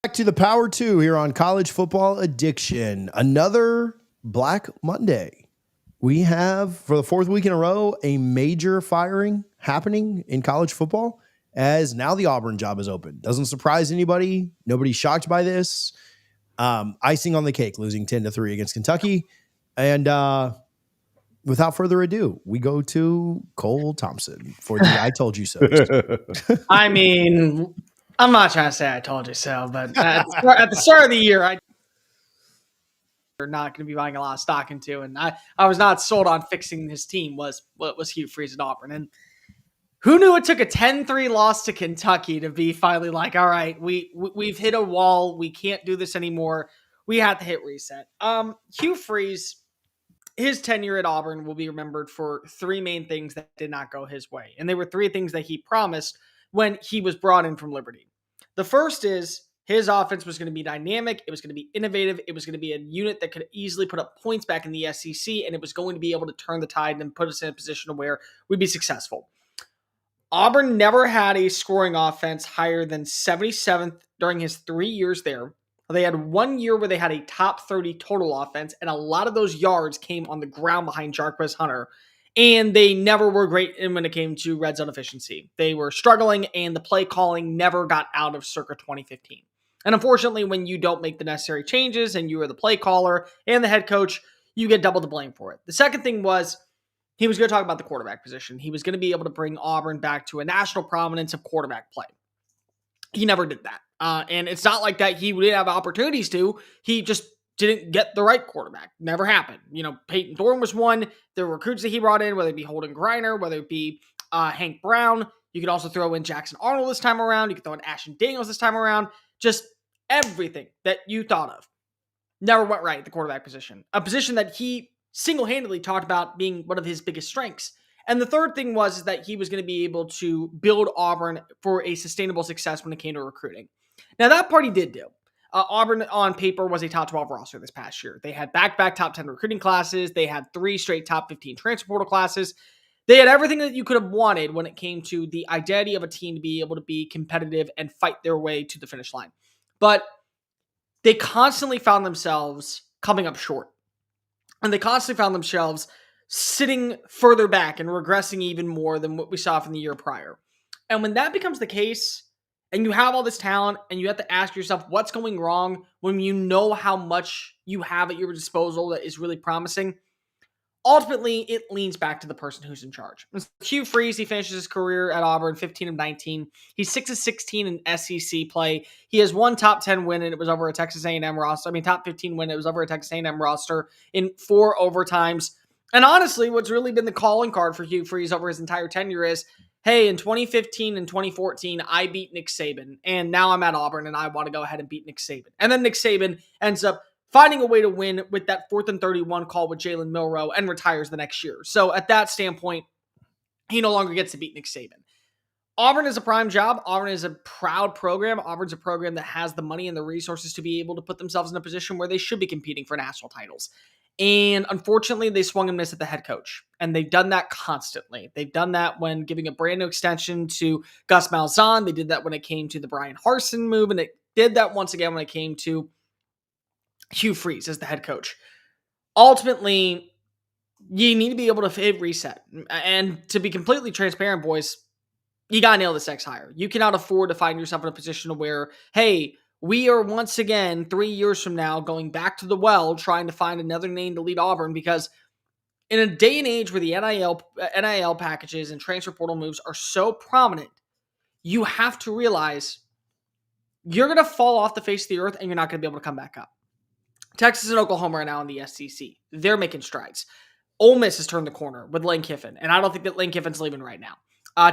Back to the Power 2 here on College Football Addiction. Another Black Monday. We have, for the fourth week in a row, a major firing happening in college football as now the Auburn job is open. Doesn't surprise anybody. Nobody's shocked by this. Icing on the cake, losing 10-3 against Kentucky. And without further ado, we go to Cole Thompson for the I Told You So. I mean, I'm not trying to say I told you so, but at the start of the year, you're not going to be buying a lot of stock into, and I was not sold on fixing his team was Hugh Freeze at Auburn. And who knew it took a 10-3 loss to Kentucky to be finally like, all right, we've hit a wall. We can't do this anymore. We have to hit reset. Hugh Freeze, his tenure at Auburn will be remembered for three main things that did not go his way. And they were three things that he promised when he was brought in from Liberty. The first is his offense was going to be dynamic. It was going to be innovative. It was going to be a unit that could easily put up points back in the SEC, and it was going to be able to turn the tide and put us in a position where we'd be successful. Auburn never had a scoring offense higher than 77th during his 3 years there. They had 1 year where they had a top 30 total offense, and a lot of those yards came on the ground behind Jarquez Hunter. And they never were great when it came to red zone efficiency. They were struggling, and the play calling never got out of circa 2015. And unfortunately, when you don't make the necessary changes and you are the play caller and the head coach, you get double the blame for it. The second thing was he was going to talk about the quarterback position. He was going to be able to bring Auburn back to a national prominence of quarterback play. He never did that. And it's not like that he didn't have opportunities to. He just didn't get the right quarterback. Never happened. You know, Peyton Thorne was one. The recruits that he brought in, whether it be Holden Griner, whether it be Hank Brown, you could also throw in Jackson Arnold this time around. You could throw in Ashton Daniels this time around. Just everything that you thought of never went right at the quarterback position. A position that he single-handedly talked about being one of his biggest strengths. And the third thing was that he was going to be able to build Auburn for a sustainable success when it came to recruiting. Now, that part he did do. Auburn on paper was a top 12 roster this past year. They had back-to-back top 10 recruiting classes. They had 3 straight top 15 transfer portal classes. They had everything that you could have wanted when it came to the identity of a team to be able to be competitive and fight their way to the finish line. But they constantly found themselves coming up short. And they constantly found themselves sitting further back and regressing even more than what we saw from the year prior. And when that becomes the case, and you have all this talent, and you have to ask yourself what's going wrong when you know how much you have at your disposal that is really promising, ultimately, it leans back to the person who's in charge. Hugh Freeze, he finishes his career at Auburn, 15 of 19. He's 6-16 in SEC play. He has one top 10 win, and it was over a Texas A&M roster. Top 15 win, it was over a Texas A&M roster in 4 overtimes. And honestly, what's really been the calling card for Hugh Freeze over his entire tenure is, hey, in 2015 and 2014, I beat Nick Saban, and now I'm at Auburn, and I want to go ahead and beat Nick Saban. And then Nick Saban ends up finding a way to win with that 4th and 31 call with Jalen Milroe and retires the next year. So at that standpoint, he no longer gets to beat Nick Saban. Auburn is a prime job. Auburn is a proud program. Auburn's a program that has the money and the resources to be able to put themselves in a position where they should be competing for national titles. And unfortunately, they swung and missed at the head coach. And they've done that constantly. They've done that when giving a brand new extension to Gus Malzahn. They did that when it came to the Brian Harsin move. And it did that once again when it came to Hugh Freeze as the head coach. Ultimately, you need to be able to hit reset. And to be completely transparent, boys, you got to nail this next hire. You cannot afford to find yourself in a position where, hey, we are once again 3 years from now going back to the well trying to find another name to lead Auburn, because in a day and age where the NIL packages and transfer portal moves are so prominent, you have to realize you're going to fall off the face of the earth and you're not going to be able to come back up. Texas and Oklahoma are now in the SEC. They're making strides. Ole Miss has turned the corner with Lane Kiffin, and I don't think that Lane Kiffin's leaving right now.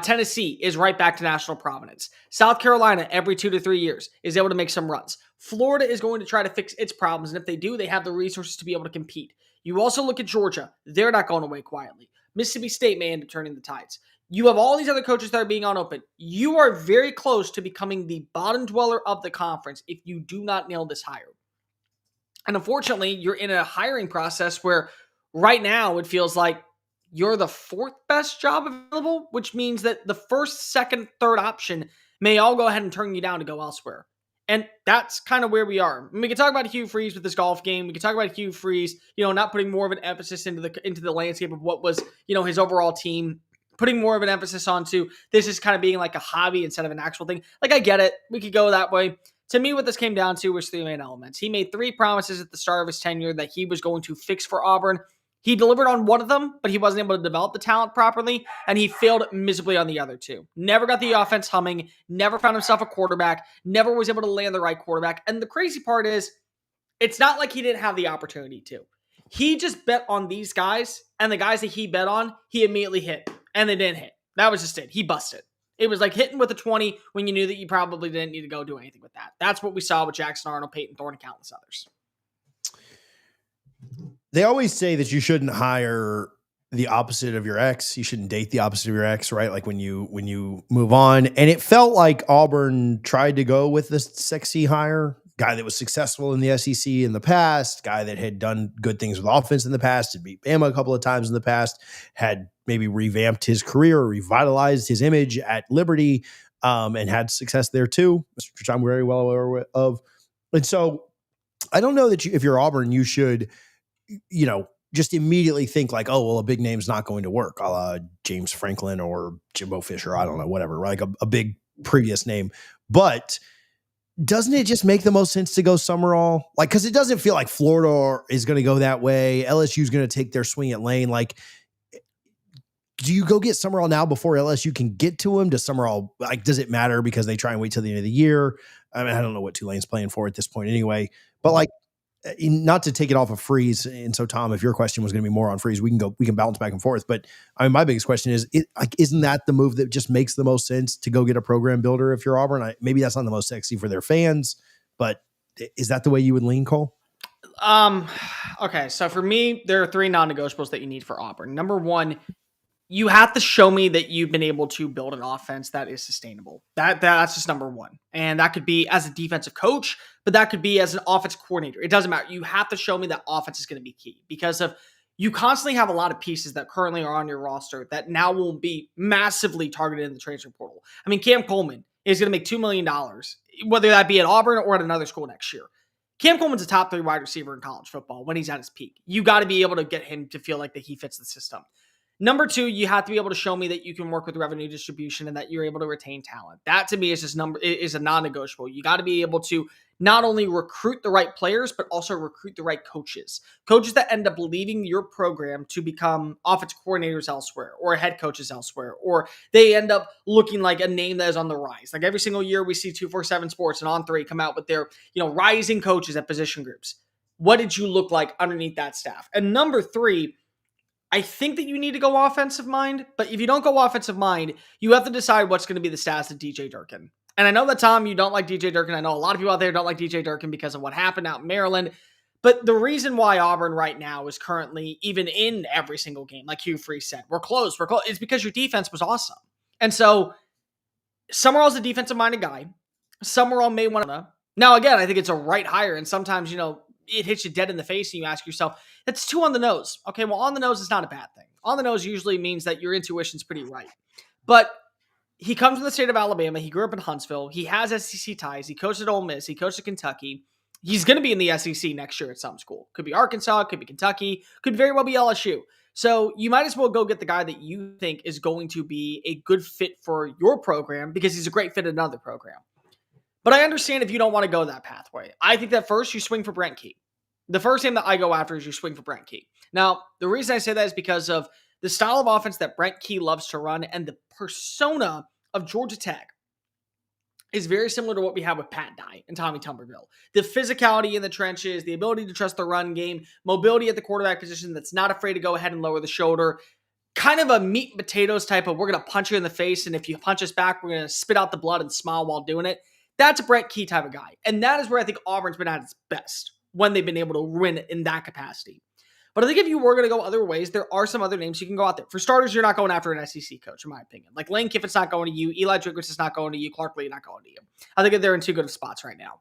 Tennessee is right back to national prominence. South Carolina, every 2 to 3 years, is able to make some runs. Florida is going to try to fix its problems, and if they do, they have the resources to be able to compete. You also look at Georgia. They're not going away quietly. Mississippi State may end up turning the tides. You have all these other coaches that are being on open. You are very close to becoming the bottom dweller of the conference if you do not nail this hire. And unfortunately, you're in a hiring process where right now it feels like you're the 4th best job available, which means that the 1st, 2nd, 3rd option may all go ahead and turn you down to go elsewhere. And that's kind of where we are. And we can talk about Hugh Freeze with this golf game. We can talk about Hugh Freeze, not putting more of an emphasis into the landscape of what was, his overall team, putting more of an emphasis onto this is kind of being like a hobby instead of an actual thing. Like, I get it. We could go that way. To me, what this came down to was three main elements. He made 3 promises at the start of his tenure that he was going to fix for Auburn. He delivered on one of them, but he wasn't able to develop the talent properly, and he failed miserably on the other 2. Never got the offense humming, never found himself a quarterback, never was able to land the right quarterback. And the crazy part is, it's not like he didn't have the opportunity to. He just bet on these guys, and the guys that he bet on, he immediately hit, and they didn't hit. That was just it. He busted. It was like hitting with a 20 when you knew that you probably didn't need to go do anything with that. That's what we saw with Jackson Arnold, Peyton Thorne, and countless others. They always say that you shouldn't hire the opposite of your ex. You shouldn't date the opposite of your ex, right? Like when you move on. And it felt like Auburn tried to go with this sexy hire, guy that was successful in the SEC in the past, guy that had done good things with offense in the past, had beat Bama a couple of times in the past, had maybe revamped his career, revitalized his image at Liberty, and had success there too, which I'm very well aware of. And so I don't know that if you're Auburn, you should, just immediately think like, oh, well, a big name's not going to work, a la James Franklin or Jimbo Fisher. I don't know, whatever, like a big previous name. But doesn't it just make the most sense to go Summerall? Like, because it doesn't feel like Florida is going to go that way. LSU's going to take their swing at Lane. Like, do you go get Summerall now before LSU can get to him? Does Summerall, like, does it matter because they try and wait till the end of the year? I mean, I don't know what Tulane's playing for at this point anyway, but like, not to take it off of Freeze. And so, Tom, if your question was going to be more on Freeze, we can bounce back and forth. But I mean, my biggest question is, isn't that the move that just makes the most sense to go get a program builder if you're Auburn? Maybe that's not the most sexy for their fans, but is that the way you would lean, Cole? Okay. So for me, there are 3 non-negotiables that you need for Auburn. Number 1, you have to show me that you've been able to build an offense that is sustainable. That's just number 1. And that could be as a defensive coach, but that could be as an offense coordinator. It doesn't matter. You have to show me that offense is going to be key because you constantly have a lot of pieces that currently are on your roster that now will be massively targeted in the transfer portal. I mean, Cam Coleman is going to make $2 million, whether that be at Auburn or at another school next year. Cam Coleman's a top 3 wide receiver in college football when he's at his peak. You got to be able to get him to feel like that he fits the system. Number 2, you have to be able to show me that you can work with revenue distribution and that you're able to retain talent. That to me is a non-negotiable. You got to be able to not only recruit the right players, but also recruit the right coaches. Coaches that end up leaving your program to become offense coordinators elsewhere or head coaches elsewhere, or they end up looking like a name that is on the rise. Like every single year we see 247 Sports and On3 come out with their, rising coaches at position groups. What did you look like underneath that staff? And number 3, I think that you need to go offensive mind, but if you don't go offensive mind, you have to decide what's going to be the status of DJ Durkin. And I know that, Tom, you don't like DJ Durkin. I know a lot of people out there don't like DJ Durkin because of what happened out in Maryland. But the reason why Auburn right now is currently even in every single game, like Hugh Freeze said, we're close, is because your defense was awesome. And so Summerall's a defensive-minded guy. Summerall may want to. Now, again, I think it's a right hire, and sometimes, it hits you dead in the face and you ask yourself, that's too on the nose. Okay, well, on the nose is not a bad thing. On the nose usually means that your intuition's pretty right. But he comes from the state of Alabama. He grew up in Huntsville. He has SEC ties. He coached at Ole Miss. He coached at Kentucky. He's going to be in the SEC next year at some school. Could be Arkansas, could be Kentucky, could very well be LSU. So you might as well go get the guy that you think is going to be a good fit for your program because he's a great fit in another program. But I understand if you don't want to go that pathway. I think that first you swing for Brent Key. The first name that I go after is you swing for Brent Key. Now, the reason I say that is because of the style of offense that Brent Key loves to run and the persona of Georgia Tech is very similar to what we have with Pat Dye and Tommy Tuberville. The physicality in the trenches, the ability to trust the run game, mobility at the quarterback position that's not afraid to go ahead and lower the shoulder, kind of a meat and potatoes type of we're going to punch you in the face, and if you punch us back, we're going to spit out the blood and smile while doing it. That's a Brent Key type of guy. And that is where I think Auburn's been at its best when they've been able to win in that capacity. But I think if you were going to go other ways, there are some other names you can go out there. For starters, you're not going after an SEC coach, in my opinion. Like Lane Kiffin's not going to you. Eli Drinkwitz is not going to you. Clark Lee not going to you. I think they're in too good of spots right now.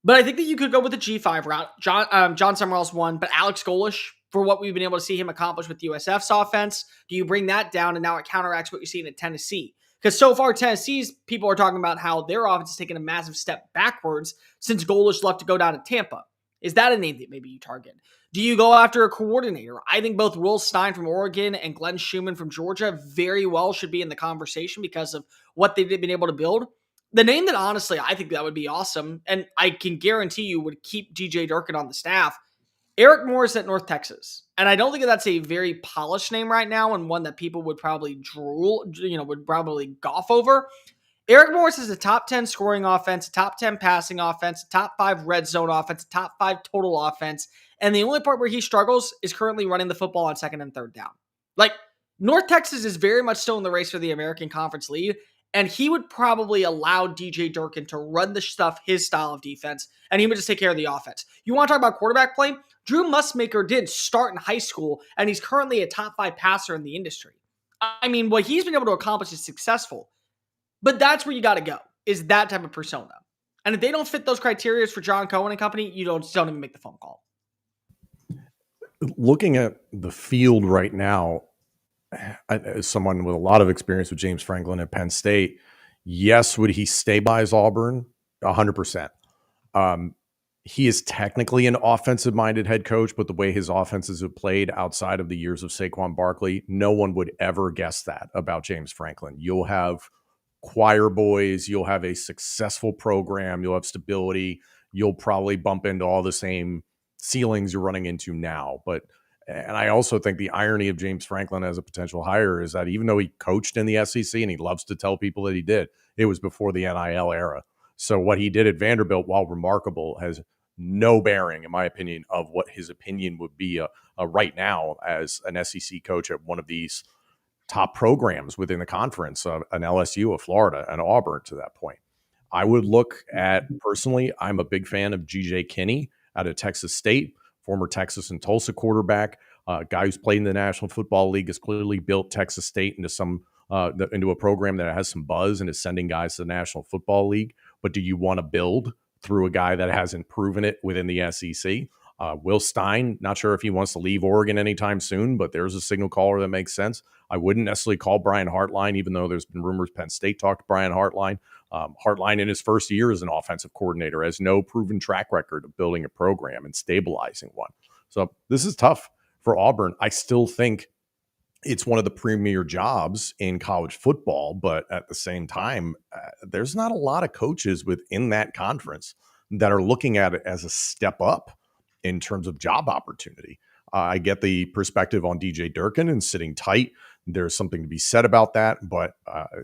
But I think that you could go with the G5 route. John Summerall's one, but Alex Golish, for what we've been able to see him accomplish with USF's offense, do you bring that down and now it counteracts what you're seeing at Tennessee? Because so far, Tennessee's people are talking about how their offense has taken a massive step backwards since Golish left to go down to Tampa. Is that a name that maybe you target? Do you go after a coordinator? I think both Will Stein from Oregon and Glenn Schumann from Georgia very well should be in the conversation because of what they've been able to build. The name that honestly I think that would be awesome, and I can guarantee you would keep DJ Durkin on the staff, Eric Morris at North Texas. And I don't think that's a very polished name right now and one that people would probably would probably golf over. Eric Morris is a top 10 scoring offense, a top 10 passing offense, a top 5 red zone offense, a top 5 total offense. And the only part where he struggles is currently running the football on second and third down. Like, North Texas is very much still in the race for the American Conference lead, and he would probably allow DJ Durkin to run the stuff, his style of defense, and he would just take care of the offense. You want to talk about quarterback play? Drew Musmaker did start in high school, and he's currently a top 5 passer in the industry. I mean, what he's been able to accomplish is successful. But that's where you got to go, is that type of persona. And if they don't fit those criteria for John Cohen and company, you don't even make the phone call. Looking at the field right now, as someone with a lot of experience with James Franklin at Penn State, yes, would he stabilize Auburn? 100%. He is technically an offensive-minded head coach, but the way his offenses have played outside of the years of Saquon Barkley, no one would ever guess that about James Franklin. You'll have choir boys, you'll have a successful program, you'll have stability, you'll probably bump into all the same ceilings you're running into now. And I also think the irony of James Franklin as a potential hire is that even though he coached in the SEC and he loves to tell people that he did, it was before the NIL era. So what he did at Vanderbilt, while remarkable, has no bearing, in my opinion, of what his opinion would be right now as an SEC coach at one of these top programs within the conference, an LSU, a Florida, an Auburn to that point. I would look at, personally, I'm a big fan of G.J. Kinney out of Texas State, former Texas and Tulsa quarterback, guy who's played in the National Football League, has clearly built Texas State into a program that has some buzz and is sending guys to the National Football League. But do you want to build through a guy that hasn't proven it within the SEC? Will Stein, not sure if he wants to leave Oregon anytime soon, but there's a signal caller that makes sense. I wouldn't necessarily call Brian Hartline, even though there's been rumors Penn State talked to Brian Hartline. Hartline in his first year as an offensive coordinator has no proven track record of building a program and stabilizing one. So this is tough for Auburn. I still think it's one of the premier jobs in college football, but at the same time, there's not a lot of coaches within that conference that are looking at it as a step up in terms of job opportunity. I get the perspective on DJ Durkin and sitting tight. There's something to be said about that, but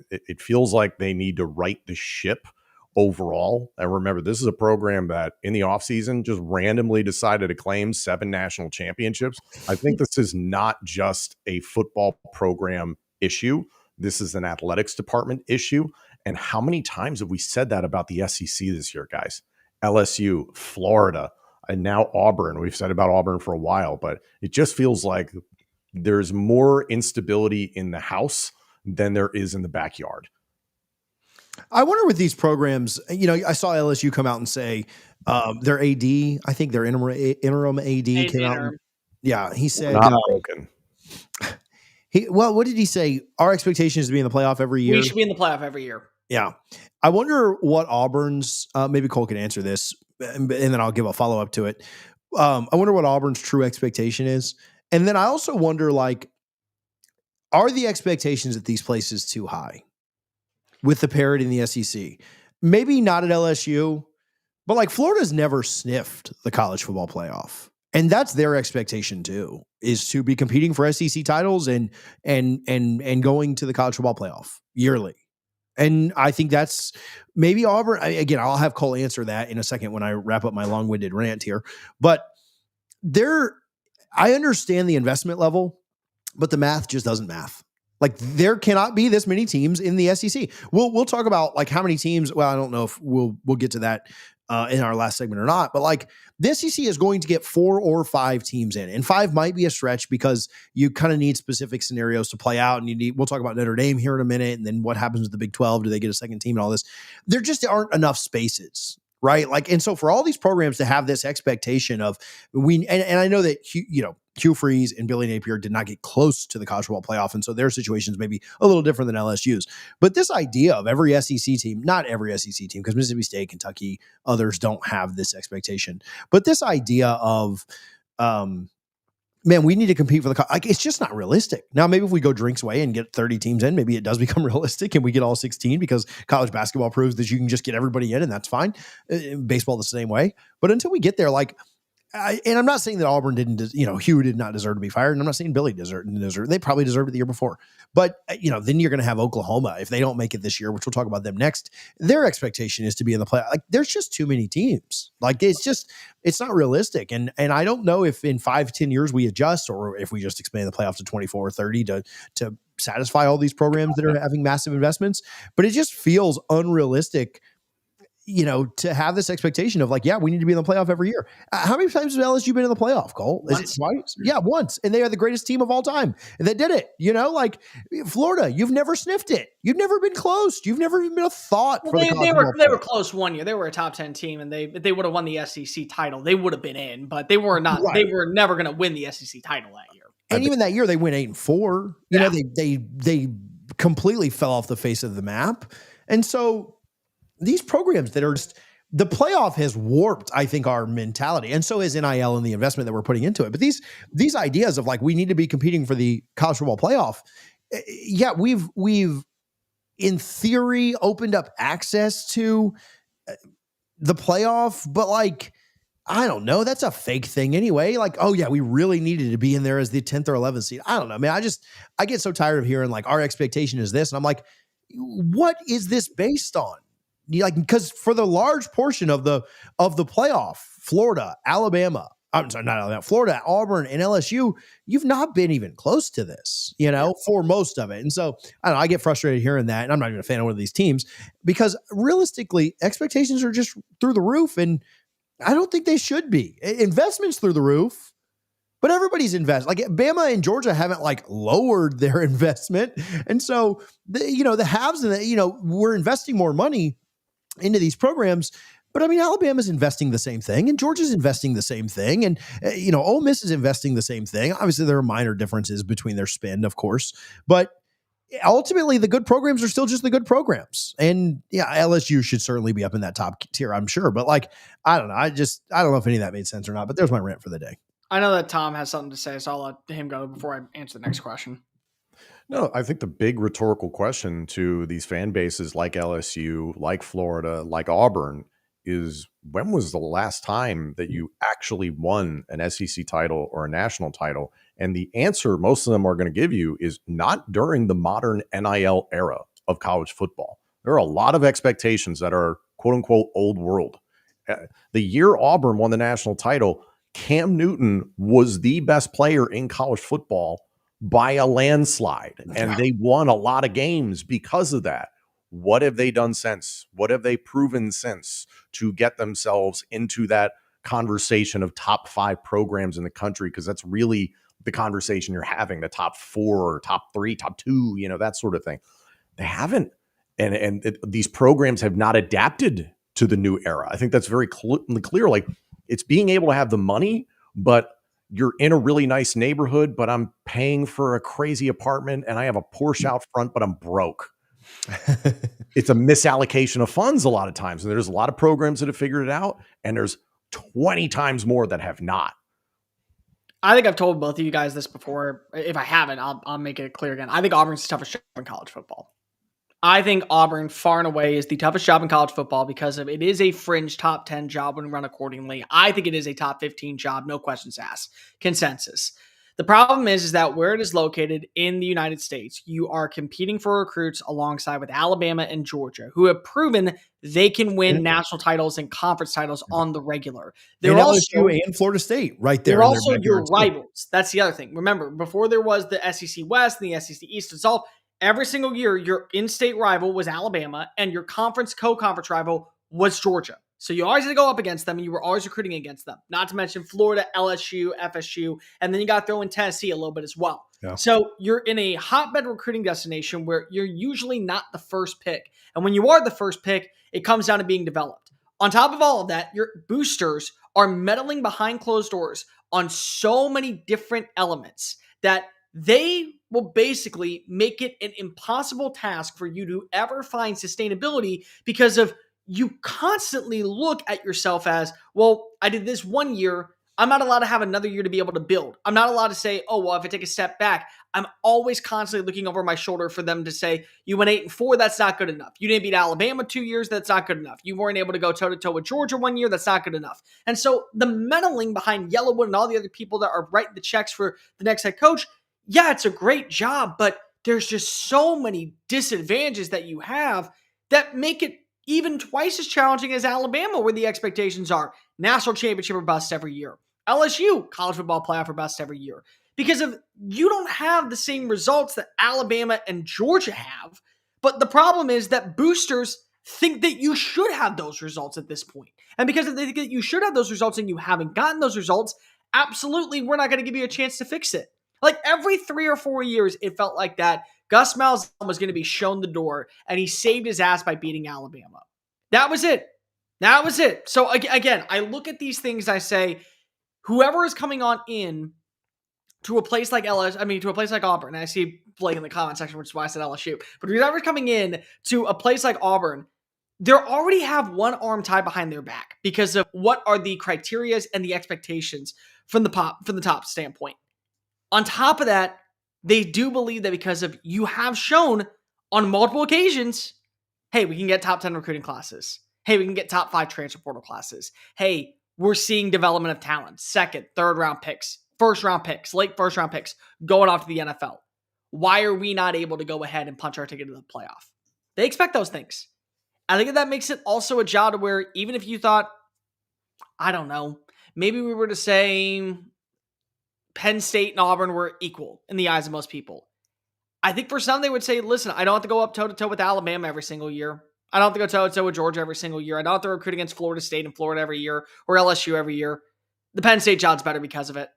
it feels like they need to right the ship overall. And remember, this is a program that in the offseason just randomly decided to claim 7 national championships. I think this is not just a football program issue. This is an athletics department issue. And how many times have we said that about the SEC this year, guys? LSU, Florida, and now Auburn. We've said about Auburn for a while, but it just feels like there's more instability in the house than there is in the backyard. I wonder with these programs, I saw LSU come out and say their AD, I think their interim AD came out. He said, not broken. What did he say? Our expectation is to be in the playoff every year. We should be in the playoff every year. Yeah. I wonder what Auburn's, maybe Cole can answer this, and then I'll give a follow-up to it. I wonder what Auburn's true expectation is. And then I also wonder, are the expectations at these places too high with the parity in the SEC? Maybe not at LSU, but Florida's never sniffed the college football playoff. And that's their expectation too, is to be competing for SEC titles and going to the college football playoff yearly. And I think that's maybe Auburn. Again, I'll have Cole answer that in a second when I wrap up my long-winded rant here. But I understand the investment level, but the math just doesn't math. There cannot be this many teams in the SEC. We'll talk about how many teams. Well, I don't know if we'll get to that in our last segment or not. But the SEC is going to get 4 or 5 teams in, and 5 might be a stretch because you kind of need specific scenarios to play out. And we'll talk about Notre Dame here in a minute, and then what happens with the Big 12? Do they get a second team and all this? There just aren't enough spaces right? Like, and so for all these programs to have this expectation of and I know that Hugh Freeze and Billy Napier did not get close to the college football playoff, and so their situations may be a little different than LSU's. But this idea of every SEC team, not every SEC team, because Mississippi State, Kentucky, others don't have this expectation, but this idea of man, we need to compete for like, it's just not realistic. Now, maybe if we go drinks away and get 30 teams in, maybe it does become realistic and we get all 16 because college basketball proves that you can just get everybody in and that's fine. Baseball the same way. But until we get there, like, and I'm not saying that Auburn Hugh did not deserve to be fired. And I'm not saying Billy deserved. They probably deserved it the year before. But, then you're going to have Oklahoma. If they don't make it this year, which we'll talk about them next, their expectation is to be in the play. Like, there's just too many teams. Like, it's not realistic. And I don't know if in 5-10 years we adjust or if we just expand the playoffs to 24 or 30 to satisfy all these programs that are having massive investments. But it just feels unrealistic, to have this expectation of like, yeah, we need to be in the playoff every year. How many times has LSU been in the playoff, Cole? Is it twice? Yeah, once. And they are the greatest team of all time. And they did it. Like Florida, you've never sniffed it. You've never been close. You've never even been a thought for they were close one year. They were a top 10 team and they would have won the SEC title. They would have been in, but they were not. Right. They were never going to win the SEC title that year. And even that year they went 8-4. They completely fell off the face of the map. And so these programs that are just, the playoff has warped, I think, our mentality. And so is NIL and the investment that we're putting into it. But these ideas of like, we need to be competing for the college football playoff. Yeah, we've in theory opened up access to the playoff, but like, I don't know. That's a fake thing anyway. Like, oh yeah, we really needed to be in there as the 10th or 11th seed. I don't know, man. I get so tired of hearing like our expectation is this. And I'm like, what is this based on? Because for the large portion of the playoff, Florida, Alabama, I'm sorry, not Alabama, Florida, Auburn, and LSU, you've not been even close to this, for most of it. And so I don't know, I get frustrated hearing that, and I'm not even a fan of one of these teams because realistically, expectations are just through the roof, and I don't think they should be. Investments through the roof, but everybody's invested. Like Bama and Georgia haven't like lowered their investment, and so the haves and we're investing more money into these programs. But I mean, Alabama's investing the same thing and Georgia's investing the same thing. And, Ole Miss is investing the same thing. Obviously, there are minor differences between their spend, of course. But ultimately, the good programs are still just the good programs. And yeah, LSU should certainly be up in that top tier, I'm sure. But like, I don't know. I don't know if any of that made sense or not. But there's my rant for the day. I know that Tom has something to say, so I'll let him go before I answer the next question. No, I think the big rhetorical question to these fan bases like LSU, like Florida, like Auburn is, when was the last time that you actually won an SEC title or a national title? And the answer most of them are going to give you is not during the modern NIL era of college football. There are a lot of expectations that are quote unquote old world. The year Auburn won the national title, Cam Newton was the best player in college football by a landslide, and they won a lot of games because of that. What have they done since? What have they proven since to get themselves into that conversation of top 5 programs in the country? Because that's really the conversation you're having, the top 4 or top 3, top 2, that sort of thing. They haven't. And these programs have not adapted to the new era. I think that's very clear. Like, it's being able to have the money, but you're in a really nice neighborhood, but I'm paying for a crazy apartment and I have a Porsche out front, but I'm broke. It's a misallocation of funds a lot of times. And there's a lot of programs that have figured it out, and there's 20 times more that have not. I think I've told both of you guys this before. If I haven't, I'll make it clear again. I think Auburn's the toughest job in college football. I think Auburn far and away is the toughest job in college football because it is a fringe top 10 job when run accordingly. I think it is a top 15 job, no questions asked. Consensus. The problem is that where it is located in the United States, you are competing for recruits alongside with Alabama and Georgia, who have proven they can win national titles and conference titles on the regular. They're also and Florida State right there. They're also your rivals. That's the other thing. Remember, before there was the SEC West and the SEC East, it's all every single year, your in-state rival was Alabama, and your co-conference rival was Georgia. So you always had to go up against them, and you were always recruiting against them. Not to mention Florida, LSU, FSU, and then you got to throw in Tennessee a little bit as well. Yeah. So you're in a hotbed recruiting destination where you're usually not the first pick. And when you are the first pick, it comes down to being developed. On top of all of that, your boosters are meddling behind closed doors on so many different elements that they will basically make it an impossible task for you to ever find sustainability because of you constantly look at yourself as, well, I did this 1 year. I'm not allowed to have another year to be able to build. I'm not allowed to say, oh, well, if I take a step back, I'm always constantly looking over my shoulder for them to say, you went 8-4, that's not good enough. You didn't beat Alabama 2 years, that's not good enough. You weren't able to go toe-to-toe with Georgia 1 year, that's not good enough. And so the meddling behind Yellowwood and all the other people that are writing the checks for the next head coach, yeah, it's a great job, but there's just so many disadvantages that you have that make it even twice as challenging as Alabama, where the expectations are national championship or bust every year. LSU, college football playoff or bust every year. Because of you don't have the same results that Alabama and Georgia have. But the problem is that boosters think that you should have those results at this point. And because if they think that you should have those results and you haven't gotten those results, absolutely, we're not going to give you a chance to fix it. Like every 3 or 4 years, it felt like that Gus Malzahn was going to be shown the door, and he saved his ass by beating Alabama. That was it. That was it. So again, I look at these things, I say, whoever is coming on in to a place like to a place like Auburn, and I see Blake in the comment section, which is why I said LSU, but whoever's coming in to a place like Auburn, they already have one arm tied behind their back because of what are the criterias and the expectations from the top standpoint. On top of that, they do believe that because of you have shown on multiple occasions, hey, we can get top 10 recruiting classes. Hey, we can get top 5 transfer portal classes. Hey, we're seeing development of talent, 2nd, 3rd round picks, 1st round picks, late 1st round picks going off to the NFL. Why are we not able to go ahead and punch our ticket to the playoff? They expect those things. I think that makes it also a job to where even if you thought, I don't know, maybe we were to say Penn State and Auburn were equal in the eyes of most people. I think for some they would say, listen, I don't have to go up toe-to-toe with Alabama every single year. I don't have to go toe-to-toe with Georgia every single year. I don't have to recruit against Florida State and Florida every year or LSU every year. The Penn State job's better because of it.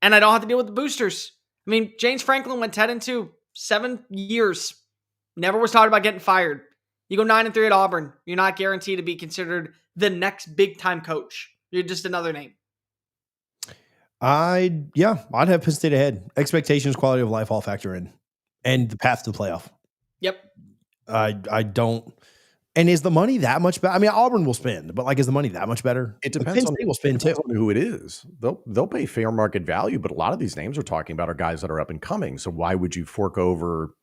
And I don't have to deal with the boosters. I mean, James Franklin went 10-2, 7 years. Never was talking about getting fired. You go 9-3 at Auburn. You're not guaranteed to be considered the next big-time coach. You're just another name. I'd have Penn State ahead. Expectations, quality of life all factor in. And the path to the playoff. Yep. I don't. And is the money that much better? I mean, Auburn will spend, but is the money that much better? It depends Penn State will spend too. On who it is. They'll pay fair market value, but a lot of these names we're talking about are guys that are up and coming. So why would you fork over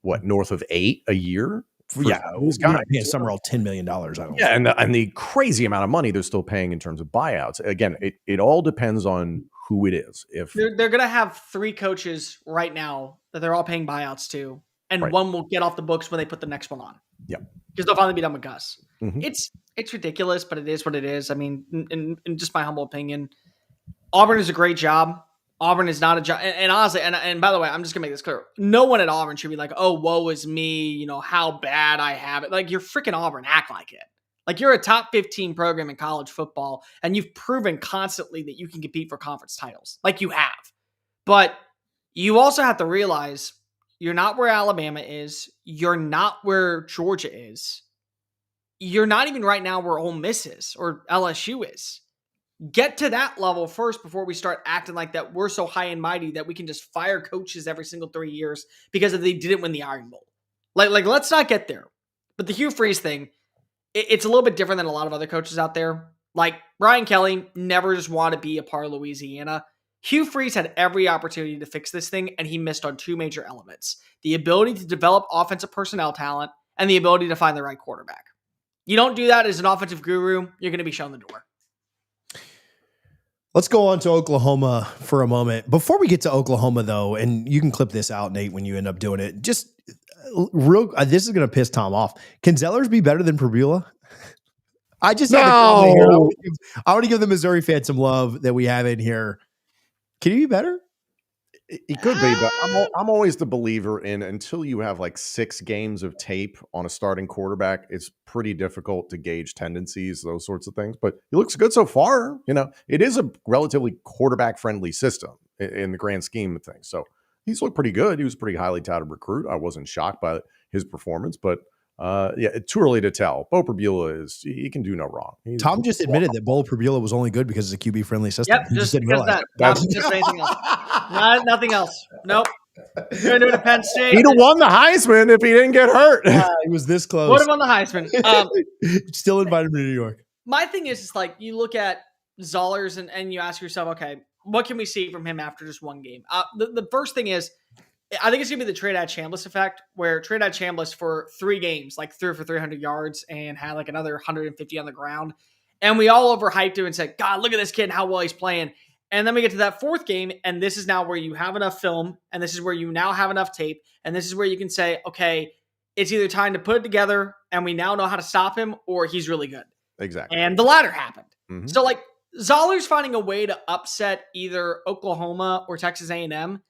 north of 8 a year? Yeah, these guys paying Summerall $10 million. And the crazy amount of money they're still paying in terms of buyouts. Again, it all depends on who it is. If they're going to have 3 coaches right now that they're all paying buyouts to, and one will get off the books when they put the next one on. Yeah, because they'll finally be done with Gus. Mm-hmm. It's ridiculous, but it is what it is. I mean, in just my humble opinion, Auburn is a great job. Auburn is not a job. And honestly, and by the way, I'm just going to make this clear. No one at Auburn should be like, oh, woe is me, how bad I have it. Like, you're freaking Auburn. Act like it. Like, you're a top 15 program in college football, and you've proven constantly that you can compete for conference titles. Like, you have. But you also have to realize you're not where Alabama is. You're not where Georgia is. You're not even right now where Ole Miss is or LSU is. Get to that level first before we start acting like that we're so high and mighty that we can just fire coaches every single 3 years because they didn't win the Iron Bowl. Like let's not get there. But the Hugh Freeze thing, it's a little bit different than a lot of other coaches out there. Like Brian Kelly never just wanted to be a part of Louisiana. Hugh Freeze had every opportunity to fix this thing, and he missed on 2 major elements: the ability to develop offensive personnel talent and the ability to find the right quarterback. You don't do that as an offensive guru, you're going to be shown the door. Let's go on to Oklahoma for a moment. Before we get to Oklahoma, though, and you can clip this out, Nate, when you end up doing it, just this is going to piss Tom off. Can Zellers be better than Prabula? I just have I want to give the Missouri fans some love that we have in here. Can he be better? He could be, but I'm always the believer in until you have 6 games of tape on a starting quarterback, it's pretty difficult to gauge tendencies, those sorts of things. But he looks good so far. It is a relatively quarterback-friendly system in the grand scheme of things. So he's looked pretty good. He was a pretty highly touted recruit. I wasn't shocked by his performance, but too early to tell. Bo Pribula he can do no wrong. Tom just admitted that Bo Pribula was only good because it's a QB friendly system. Yep, He just didn't because of realize that. Not because of anything else. Nothing else. Nope. Going to Penn State. He'd have won the Heisman if he didn't get hurt. He was this close. Would have won the Heisman. Still invited me to New York. My thing is, it's like you look at Zollers and you ask yourself, okay, what can we see from him after just one game? The first thing is, I think it's going to be the Trinidad Chambliss effect, where Trinidad Chambliss for 3 games, like threw for 300 yards and had like another 150 on the ground. And we all overhyped him and said, God, look at this kid and how well he's playing. And then we get to that 4th game, and this is now where you have enough film, and this is where you now have enough tape, and this is where you can say, okay, it's either time to put it together, and we now know how to stop him, or he's really good. Exactly. And the latter happened. Mm-hmm. So like Zoller's finding a way to upset either Oklahoma or Texas A&M,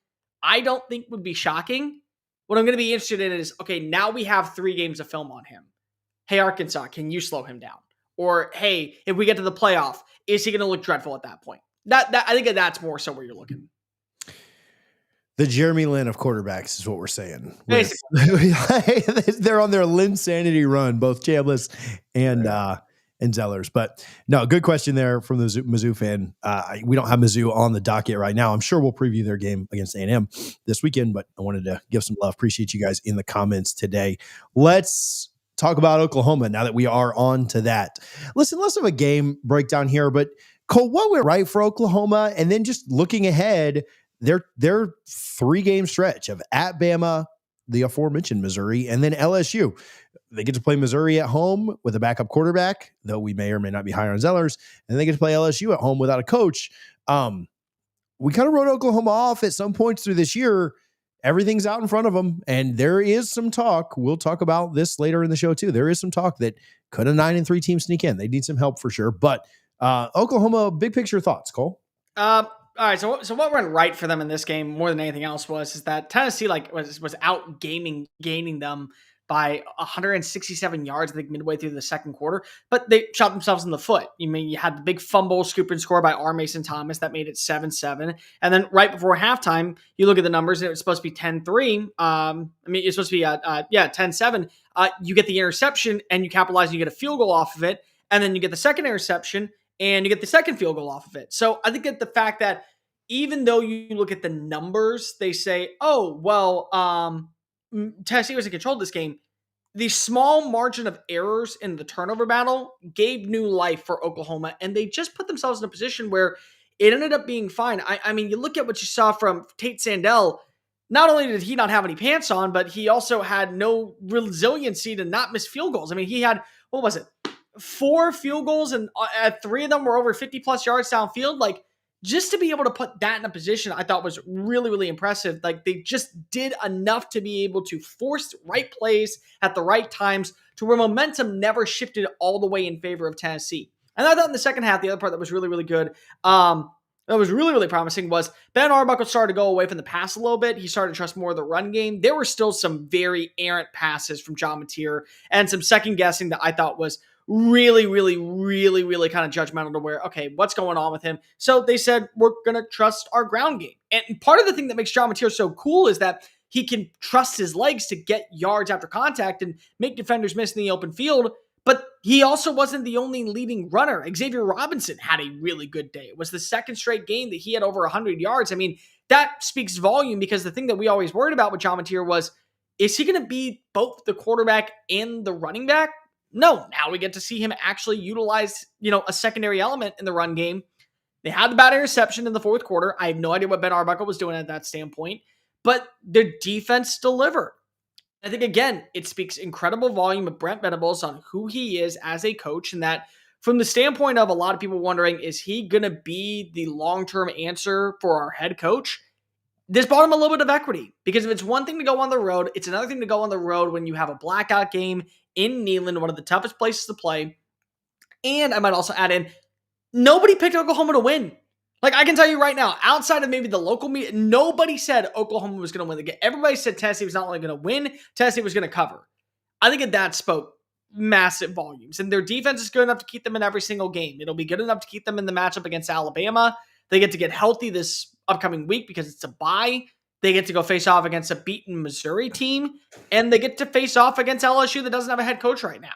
I don't think would be shocking. What I'm going to be interested in is, okay, now we have 3 games of film on him. Hey, Arkansas, can you slow him down? Or, hey, if we get to the playoff, is he going to look dreadful at that point? That I think that's more so where you're looking. The Jeremy Lin of quarterbacks is what we're saying. Basically. They're on their Linsanity run, both Chambliss and Zellers. But no, good question there from the Mizzou fan. We don't have Mizzou on the docket right now. I'm sure we'll preview their game against A&M this weekend, but I wanted to give some love. Appreciate you guys in the comments today. Let's talk about Oklahoma now that we are on to that. Listen, less of a game breakdown here, but Cole, what went right for Oklahoma? And then just looking ahead, their 3-game stretch of at Bama, the aforementioned Missouri, and then LSU. They get to play Missouri at home with a backup quarterback, though we may or may not be higher on Zellers, and they get to play LSU at home without a coach. We kind of wrote Oklahoma off at some points through this year. Everything's out in front of them, and there is some talk. We'll talk about this later in the show, too. There is some talk that could a 9-3 team sneak in. They need some help for sure, but Oklahoma, big picture thoughts, Cole? All right. So what went right for them in this game more than anything else is that Tennessee was out gaining them by 167 yards, I think, midway through the second quarter, but they shot themselves in the foot. You had the big fumble, scoop and score by R. Mason Thomas that made it 7-7. And then right before halftime, you look at the numbers and it was supposed to be 10-3. It's supposed to be 10-7. You get the interception and you capitalize and you get a field goal off of it. And then you get the second interception and you get the second field goal off of it. So I think that the fact that even though you look at the numbers, they say, oh, well, Tennessee was in control of this game. The small margin of errors in the turnover battle gave new life for Oklahoma, and they just put themselves in a position where it ended up being fine. I mean, you look at what you saw from Tate Sandell. Not only did he not have any pants on, but he also had no resiliency to not miss field goals. I mean, he had, 4 field goals, and 3 of them were over 50-plus yards downfield. Like, just to be able to put that in a position, I thought was really, really impressive. Like, they just did enough to be able to force right plays at the right times to where momentum never shifted all the way in favor of Tennessee. And I thought in the second half, the other part that was really, really good, that was really, really promising was Ben Arbuckle started to go away from the pass a little bit. He started to trust more of the run game. There were still some very errant passes from John Mateer and some second guessing that I thought was really, really, really, really kind of judgmental to where, okay, what's going on with him? So they said, we're going to trust our ground game. And part of the thing that makes John Mateer so cool is that he can trust his legs to get yards after contact and make defenders miss in the open field. But he also wasn't the only leading runner. Xavier Robinson had a really good day. It was the second straight game that he had over 100 yards. I mean, that speaks volume because the thing that we always worried about with John Mateer was, is he going to be both the quarterback and the running back? No, now we get to see him actually utilize, a secondary element in the run game. They had the bad interception in the fourth quarter. I have no idea what Ben Arbuckle was doing at that standpoint, but their defense delivered. I think, again, it speaks incredible volume of Brent Venables on who he is as a coach, and that from the standpoint of a lot of people wondering, is he going to be the long-term answer for our head coach? This bought him a little bit of equity, because if it's one thing to go on the road, it's another thing to go on the road when you have a blackout game in Neyland, one of the toughest places to play. And I might also add in, nobody picked Oklahoma to win. Like, I can tell you right now, outside of maybe the local media, nobody said Oklahoma was going to win the game. Everybody said Tennessee was not only going to win, Tennessee was going to cover. I think that spoke massive volumes. And their defense is good enough to keep them in every single game. It'll be good enough to keep them in the matchup against Alabama. They get to get healthy this upcoming week because it's a bye. They get to go face off against a beaten Missouri team, and they get to face off against LSU that doesn't have a head coach right now.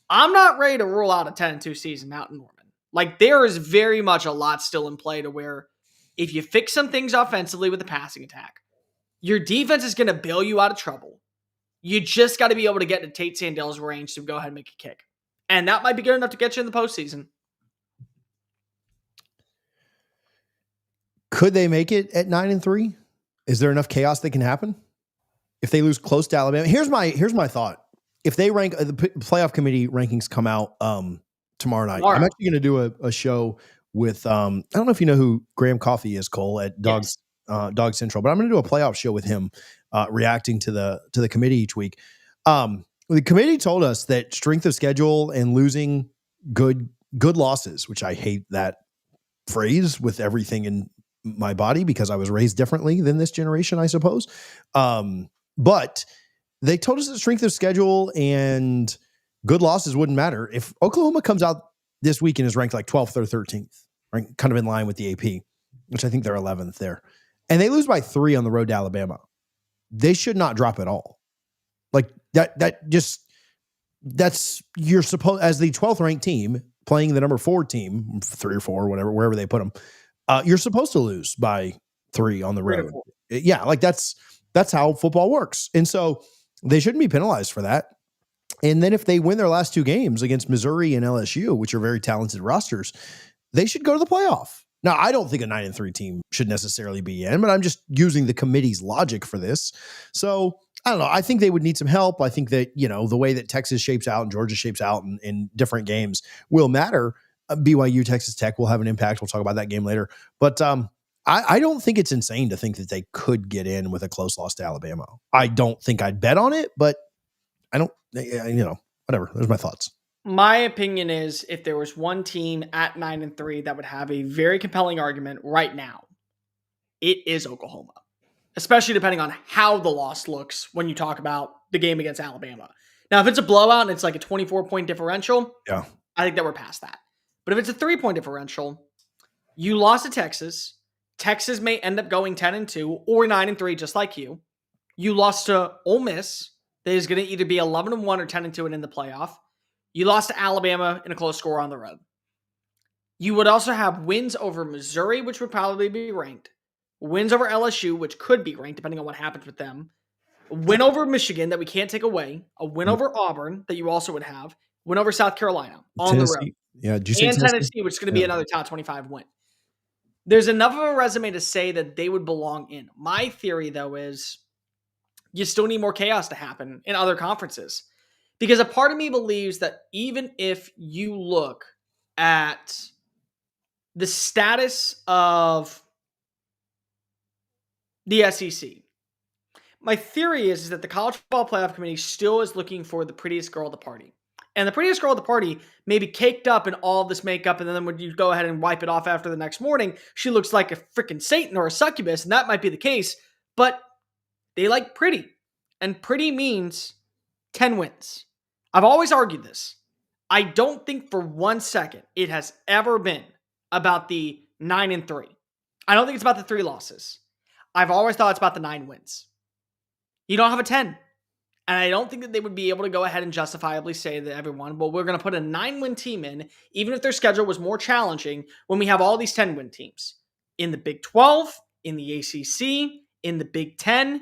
I'm not ready to rule out a 10-2 season out in Norman. Like, there is very much a lot still in play to where if you fix some things offensively with the passing attack, your defense is going to bail you out of trouble. You just got to be able to get into Tate Sandell's range to go ahead and make a kick. And that might be good enough to get you in the postseason. Could they make it at 9-3? Is there enough chaos that can happen if they lose close to Alabama? Here's my thought. If they rank, the playoff committee rankings come out tomorrow night. I'm actually going to do a show with I don't know if you know who Graham Coffey is, Cole, at Dog Central, but I'm going to do a playoff show with him reacting to the committee each week. The committee told us that strength of schedule and losing good losses, which I hate that phrase with everything in my body because I was raised differently than this generation, I suppose. But they told us that strength of schedule and good losses wouldn't matter. If Oklahoma comes out this week and is ranked like 12th or 13th, right, kind of in line with the AP, which I think they're 11th there, and they lose by 3 on the road to Alabama, they should not drop at all. Like that's you're supposed, as the 12th ranked team playing the number 4 team, 3 or 4, whatever, wherever they put them, you're supposed to lose by 3 on the road. Yeah, like that's how football works. And so they shouldn't be penalized for that. And then if they win their last 2 games against Missouri and LSU, which are very talented rosters, they should go to the playoff. Now, I don't think a 9-3 team should necessarily be in, but I'm just using the committee's logic for this. So I don't know. I think they would need some help. I think that, the way that Texas shapes out and Georgia shapes out in different games will matter. BYU, Texas Tech will have an impact. We'll talk about that game later. But I don't think it's insane to think that they could get in with a close loss to Alabama. I don't think I'd bet on it, but I don't, whatever. There's my thoughts. My opinion is if there was one team at 9-3 that would have a very compelling argument right now, it is Oklahoma, especially depending on how the loss looks when you talk about the game against Alabama. Now, if it's a blowout and it's like a 24-point differential, yeah, I think that we're past that. But if it's a 3-point differential, you lost to Texas. Texas may end up going 10-2 or 9-3, just like you. You lost to Ole Miss. That is going to either be 11-1 or 10-2 and in the playoff. You lost to Alabama in a close score on the road. You would also have wins over Missouri, which would probably be ranked. Wins over LSU, which could be ranked depending on what happens with them. A win over Michigan that we can't take away. A win over Auburn that you also would have. Win over South Carolina on the road. Yeah, and Tennessee, which is going to be another top 25 win. There's enough of a resume to say that they would belong in. My theory, though, is you still need more chaos to happen in other conferences. Because a part of me believes that even if you look at the status of the SEC, my theory is that the College Football Playoff Committee still is looking for the prettiest girl at the party. And the prettiest girl at the party may be caked up in all of this makeup, and then when you go ahead and wipe it off after the next morning, she looks like a freaking Satan or a succubus, and that might be the case. But they like pretty. And pretty means 10 wins. I've always argued this. I don't think for 1 second it has ever been about the 9-3. I don't think it's about the 3 losses. I've always thought it's about the 9 wins. You don't have a 10. And I don't think that they would be able to go ahead and justifiably say to everyone, well, we're going to put a 9-win team in, even if their schedule was more challenging, when we have all these 10-win teams. In the Big 12, in the ACC, in the Big 10,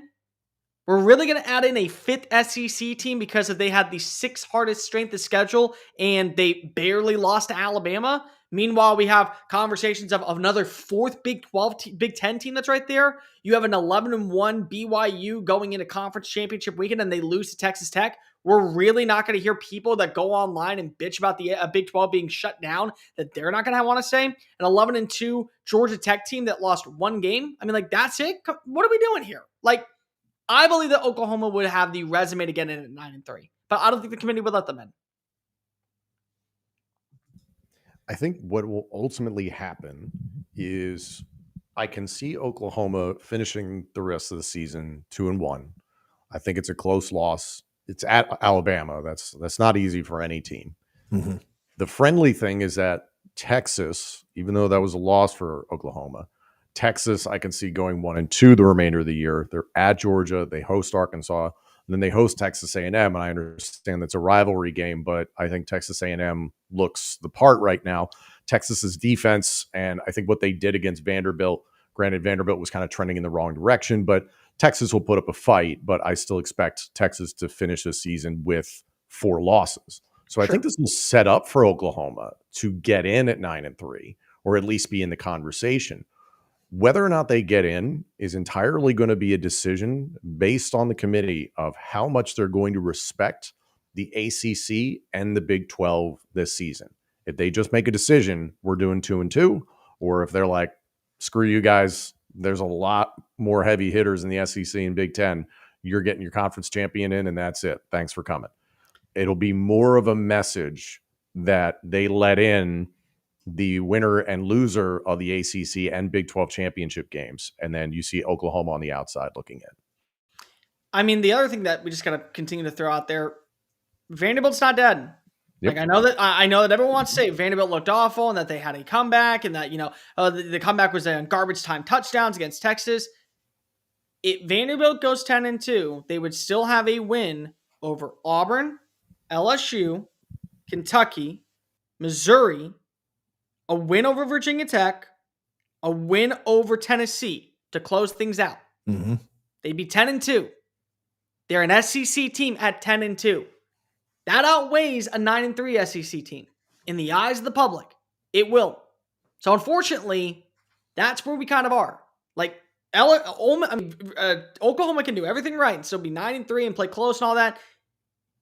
we're really going to add in a 5th SEC team because they had the 6th hardest strength of schedule and they barely lost to Alabama. Meanwhile, we have conversations of another 4th Big 12, Big 10 team that's right there. You have an 11-1 BYU going into conference championship weekend and they lose to Texas Tech. We're really not going to hear people that go online and bitch about the Big 12 being shut down that they're not going to want to say. An 11-2 Georgia Tech team that lost 1 game. I mean, like, that's it? What are we doing here? Like, I believe that Oklahoma would have the resume to get in at 9-3, but I don't think the committee would let them in. I think what will ultimately happen is I can see Oklahoma finishing the rest of the season 2-1. I think it's a close loss. It's at Alabama. That's not easy for any team. Mm-hmm. The friendly thing is that Texas, even though that was a loss for Oklahoma, Texas, I can see going 1-2 the remainder of the year. They're at Georgia, they host Arkansas, and then they host Texas A&M. And I understand that's a rivalry game, but I think Texas A&M looks the part right now. Texas's defense, and I think what they did against Vanderbilt. Granted, Vanderbilt was kind of trending in the wrong direction, but Texas will put up a fight. But I still expect Texas to finish this season with 4 losses. So I think this will set up for Oklahoma to get in at 9-3, or at least be in the conversation. Whether or not they get in is entirely going to be a decision based on the committee of how much they're going to respect the ACC and the Big 12 this season. If they just make a decision, we're doing 2-2, or if they're like, screw you guys, there's a lot more heavy hitters in the SEC and Big 10. You're getting your conference champion in, and that's it. Thanks for coming. It'll be more of a message that they let in the winner and loser of the ACC and Big 12 championship games. And then you see Oklahoma on the outside looking in. I mean, the other thing that we just got to continue to throw out there, Vanderbilt's not dead. Yep. Like, I know that everyone wants to say Vanderbilt looked awful and that they had a comeback and that, the comeback was on garbage time touchdowns against Texas. If Vanderbilt goes 10-2, they would still have a win over Auburn, LSU, Kentucky, Missouri, a win over Virginia Tech, a win over Tennessee to close things out. Mm-hmm. They'd be 10-2. They're an SEC team at 10-2. That outweighs a 9-3 SEC team. In the eyes of the public, it will. So unfortunately, that's where we kind of are. Like, Oklahoma can do everything right and still be 9-3 and play close and all that.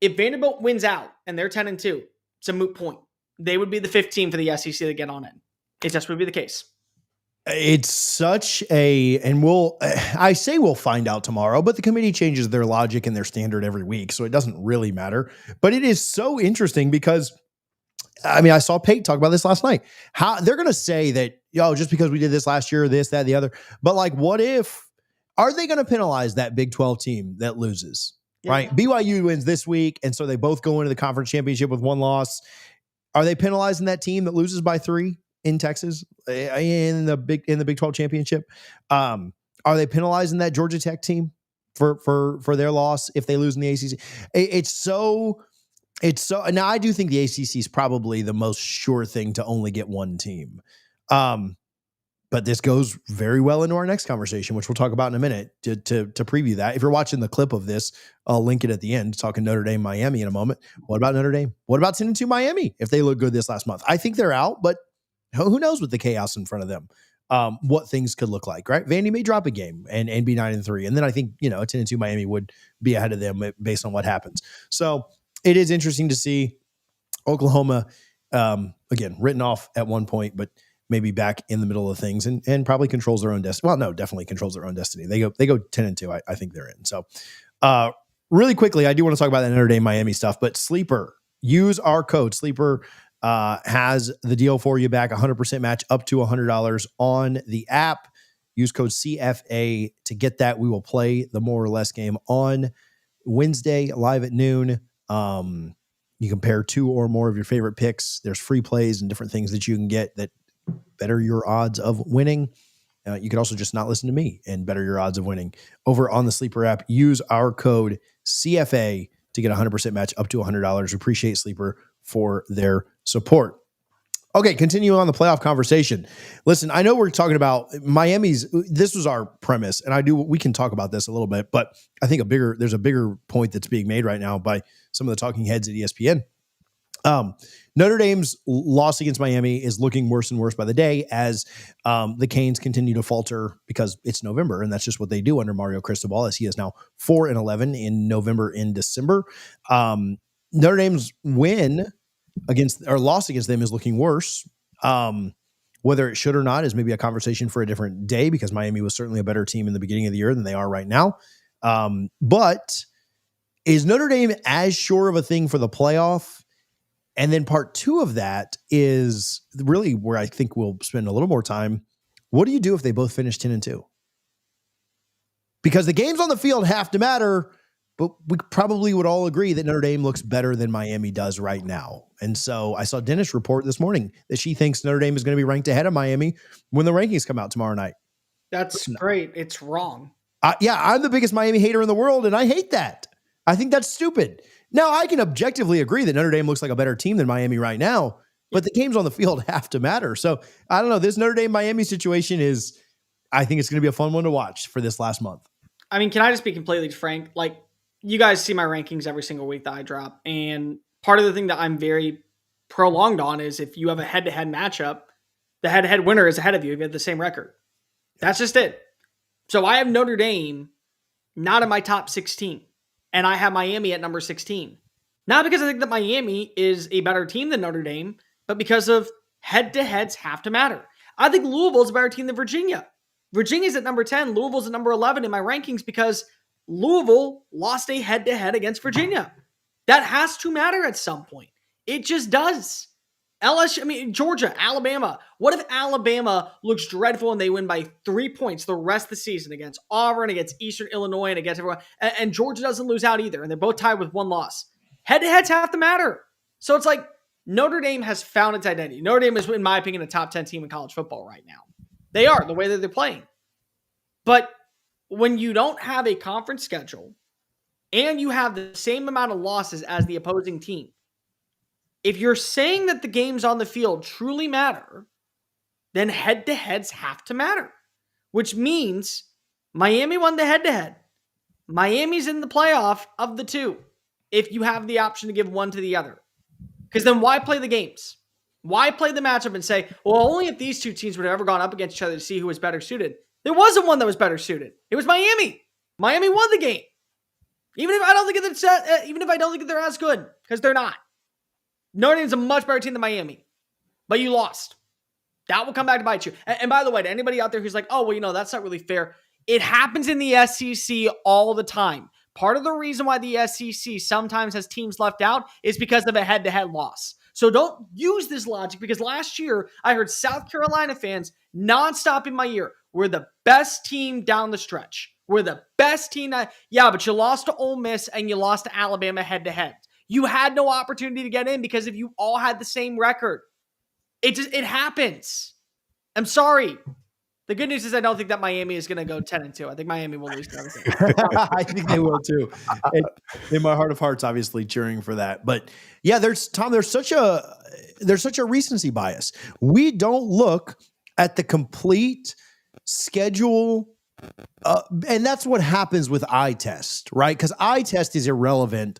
If Vanderbilt wins out and they're 10-2, it's a moot point. They would be the 5th team for the SEC to get on in. It just would be the case. It's such and I say we'll find out tomorrow, but the committee changes their logic and their standard every week, so it doesn't really matter. But it is so interesting because, I mean, I saw Pate talk about this last night. How they're going to say that, just because we did this last year, this, that, the other. But like, are they going to penalize that Big 12 team that loses? Yeah. Right? BYU wins this week, and so they both go into the conference championship with 1 loss. Are they penalizing that team that loses by 3 in Texas in the Big 12 championship? Are they penalizing that Georgia Tech team for their loss if they lose in the ACC? It's so now I do think the ACC is probably the most sure thing to only get 1 team. But this goes very well into our next conversation, which we'll talk about in a minute to preview that. If you're watching the clip of this, I'll link it at the end, talking Notre Dame, Miami in a moment. What about Notre Dame? What about 10-2 Miami if they look good this last month? I think they're out, but who knows with the chaos in front of them, what things could look like, right? Vandy may drop a game and be 9-3. And then I think, a 10-2 Miami would be ahead of them based on what happens. So it is interesting to see Oklahoma, again, written off at one point, but maybe back in the middle of things and probably controls their own destiny. Well, no, definitely controls their own destiny. They go 10-2. I think they're in. So really quickly, I do want to talk about that Notre Dame Miami stuff, but Sleeper, use our code. Sleeper has the deal for you back, 100% match up to $100 on the app. Use code CFA to get that. We will play the more or less game on Wednesday live at noon. You compare 2 or more of your favorite picks. There's free plays and different things that you can get that better your odds of winning. You could also just not listen to me and better your odds of winning over on the Sleeper app. Use our code CFA to get 100% match up to $100. Appreciate Sleeper for their support. Okay, continue on the playoff conversation. Listen, I know we're talking about Miami's. This was our premise, and we can talk about this a little bit, but I think there's a bigger point that's being made right now by some of the talking heads at ESPN. Notre Dame's loss against Miami is looking worse and worse by the day as the Canes continue to falter because it's November, and that's just what they do under Mario Cristobal, as he is now 4-11 in November and December. Notre Dame's loss against them is looking worse. Whether it should or not is maybe a conversation for a different day, because Miami was certainly a better team in the beginning of the year than they are right now. But is Notre Dame as sure of a thing for the playoff? And then part 2 of that is really where I think we'll spend a little more time. What do you do if they both finish 10-2? Because the games on the field have to matter, but we probably would all agree that Notre Dame looks better than Miami does right now. And so I saw Dennis report this morning that she thinks Notre Dame is going to be ranked ahead of Miami when the rankings come out tomorrow night. That's great. It's wrong. Yeah, I'm the biggest Miami hater in the world, and I hate that. I think that's stupid. Now, I can objectively agree that Notre Dame looks like a better team than Miami right now, but the games on the field have to matter. So I don't know. This Notre Dame Miami situation is, I think it's going to be a fun one to watch for this last month. I mean, can I just be completely frank? Like, you guys see my rankings every single week that I drop. And part of the thing that I'm very prolonged on is if you have a head-to-head matchup, the head-to-head winner is ahead of you if you have the same record. That's just it. So I have Notre Dame not in my top 16. And I have Miami at number 16. Not because I think that Miami is a better team than Notre Dame, but because of head-to-heads have to matter. I think Louisville is a better team than Virginia. Virginia's at number 10. Louisville's at number 11 in my rankings because Louisville lost a head-to-head against Virginia. That has to matter at some point. It just does. Georgia, Alabama. What if Alabama looks dreadful and they win by 3 points the rest of the season against Auburn, against Eastern Illinois, and against everyone, and Georgia doesn't lose out either, and they're both tied with one loss? Head-to-heads have to matter. So it's like Notre Dame has found its identity. Notre Dame is, in my opinion, a top 10 team in college football right now. They are, the way that they're playing. But when you don't have a conference schedule and you have the same amount of losses as the opposing team, if you're saying that the games on the field truly matter, then head-to-heads have to matter, which means Miami won the head-to-head. Miami's in the playoff of the two if you have the option to give one to the other. Because then why play the games? Why play the matchup and say, well, only if these two teams would have ever gone up against each other to see who was better suited? There wasn't one that was better suited. It was Miami. Miami won the game. Even if I don't think they're as good, because they're not. Notre Dame's a much better team than Miami, but you lost. That will come back to bite you. And by the way, to anybody out there who's like, oh, well, that's not really fair. It happens in the SEC all the time. Part of the reason why the SEC sometimes has teams left out is because of a head-to-head loss. So don't use this logic, because last year I heard South Carolina fans nonstop in my ear. We're the best team down the stretch. We're the best team. Yeah, but you lost to Ole Miss and you lost to Alabama head-to-head. You had no opportunity to get in because if you all had the same record, it happens. I'm sorry. The good news is I don't think that Miami is going to go 10-2. I think Miami will lose to everything. I think they will too. In my heart of hearts, obviously cheering for that. But yeah, there's such a recency bias. We don't look at the complete schedule. And that's what happens with eye test, right? Because eye test is irrelevant.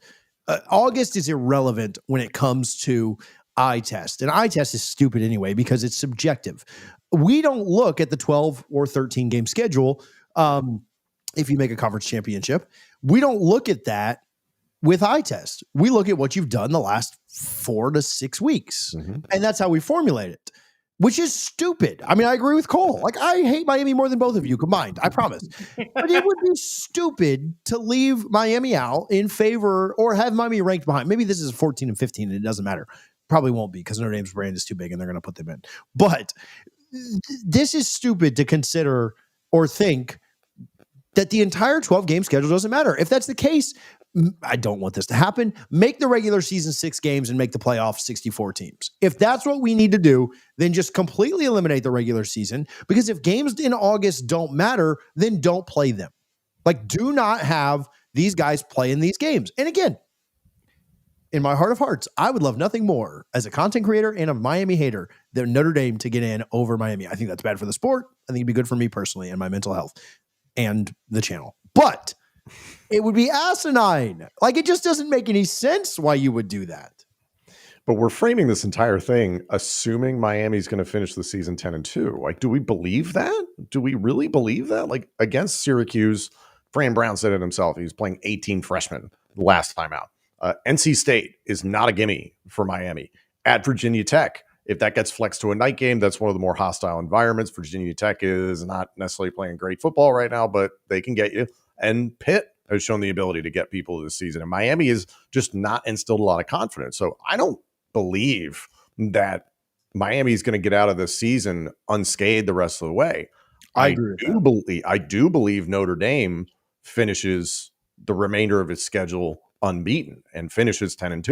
August is irrelevant when it comes to eye test. And eye test is stupid anyway because it's subjective. We don't look at the 12 or 13 game schedule if you make a conference championship. We don't look at that with eye test. We look at what you've done the last 4 to 6 weeks. Mm-hmm. And that's how we formulate it, which is stupid. I mean, I agree with Cole. Like, I hate Miami more than both of you combined. I promise. But it would be stupid to leave Miami out in favor or have Miami ranked behind. Maybe this is 14 and 15 and it doesn't matter. Probably won't be because Notre Dame's brand is too big and they're going to put them in. But this is stupid to consider or think that the entire 12 game schedule doesn't matter. If that's the case, I don't want this to happen. Make the regular season 6 games and make the playoffs 64 teams. If that's what we need to do, then just completely eliminate the regular season, because if games in August don't matter, then don't play them. Like, do not have these guys play in these games. And again, in my heart of hearts, I would love nothing more as a content creator and a Miami hater than Notre Dame to get in over Miami. I think that's bad for the sport. I think it'd be good for me personally and my mental health and the channel. But it would be asinine. Like, it just doesn't make any sense why you would do that. But we're framing this entire thing assuming Miami's going to finish the season 10-2. Like, do we believe that? Do we really believe that? Like, against Syracuse, Fran Brown said it himself. He was playing 18 freshmen the last time out. NC State is not a gimme for Miami. At Virginia Tech, if that gets flexed to a night game, that's one of the more hostile environments. Virginia Tech is not necessarily playing great football right now, but they can get you. And Pitt has shown the ability to get people this season. And Miami is just not instilled a lot of confidence. So I don't believe that Miami is going to get out of this season unscathed the rest of the way. I do believe Notre Dame finishes the remainder of its schedule unbeaten and finishes 10-2,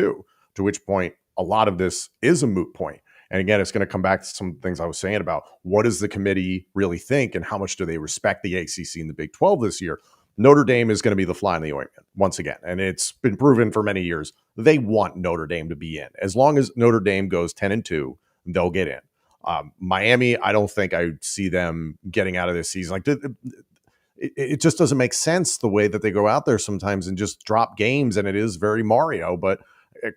to which point a lot of this is a moot point. And again, it's going to come back to some things I was saying about what does the committee really think and how much do they respect the ACC and the Big 12 this year. Notre Dame is going to be the fly in the ointment once again. And it's been proven for many years. They want Notre Dame to be in. As long as Notre Dame goes 10-2, they'll get in. Miami, I don't think I see them getting out of this season. Like it just doesn't make sense the way that they go out there sometimes and just drop games. And it is very Mario, but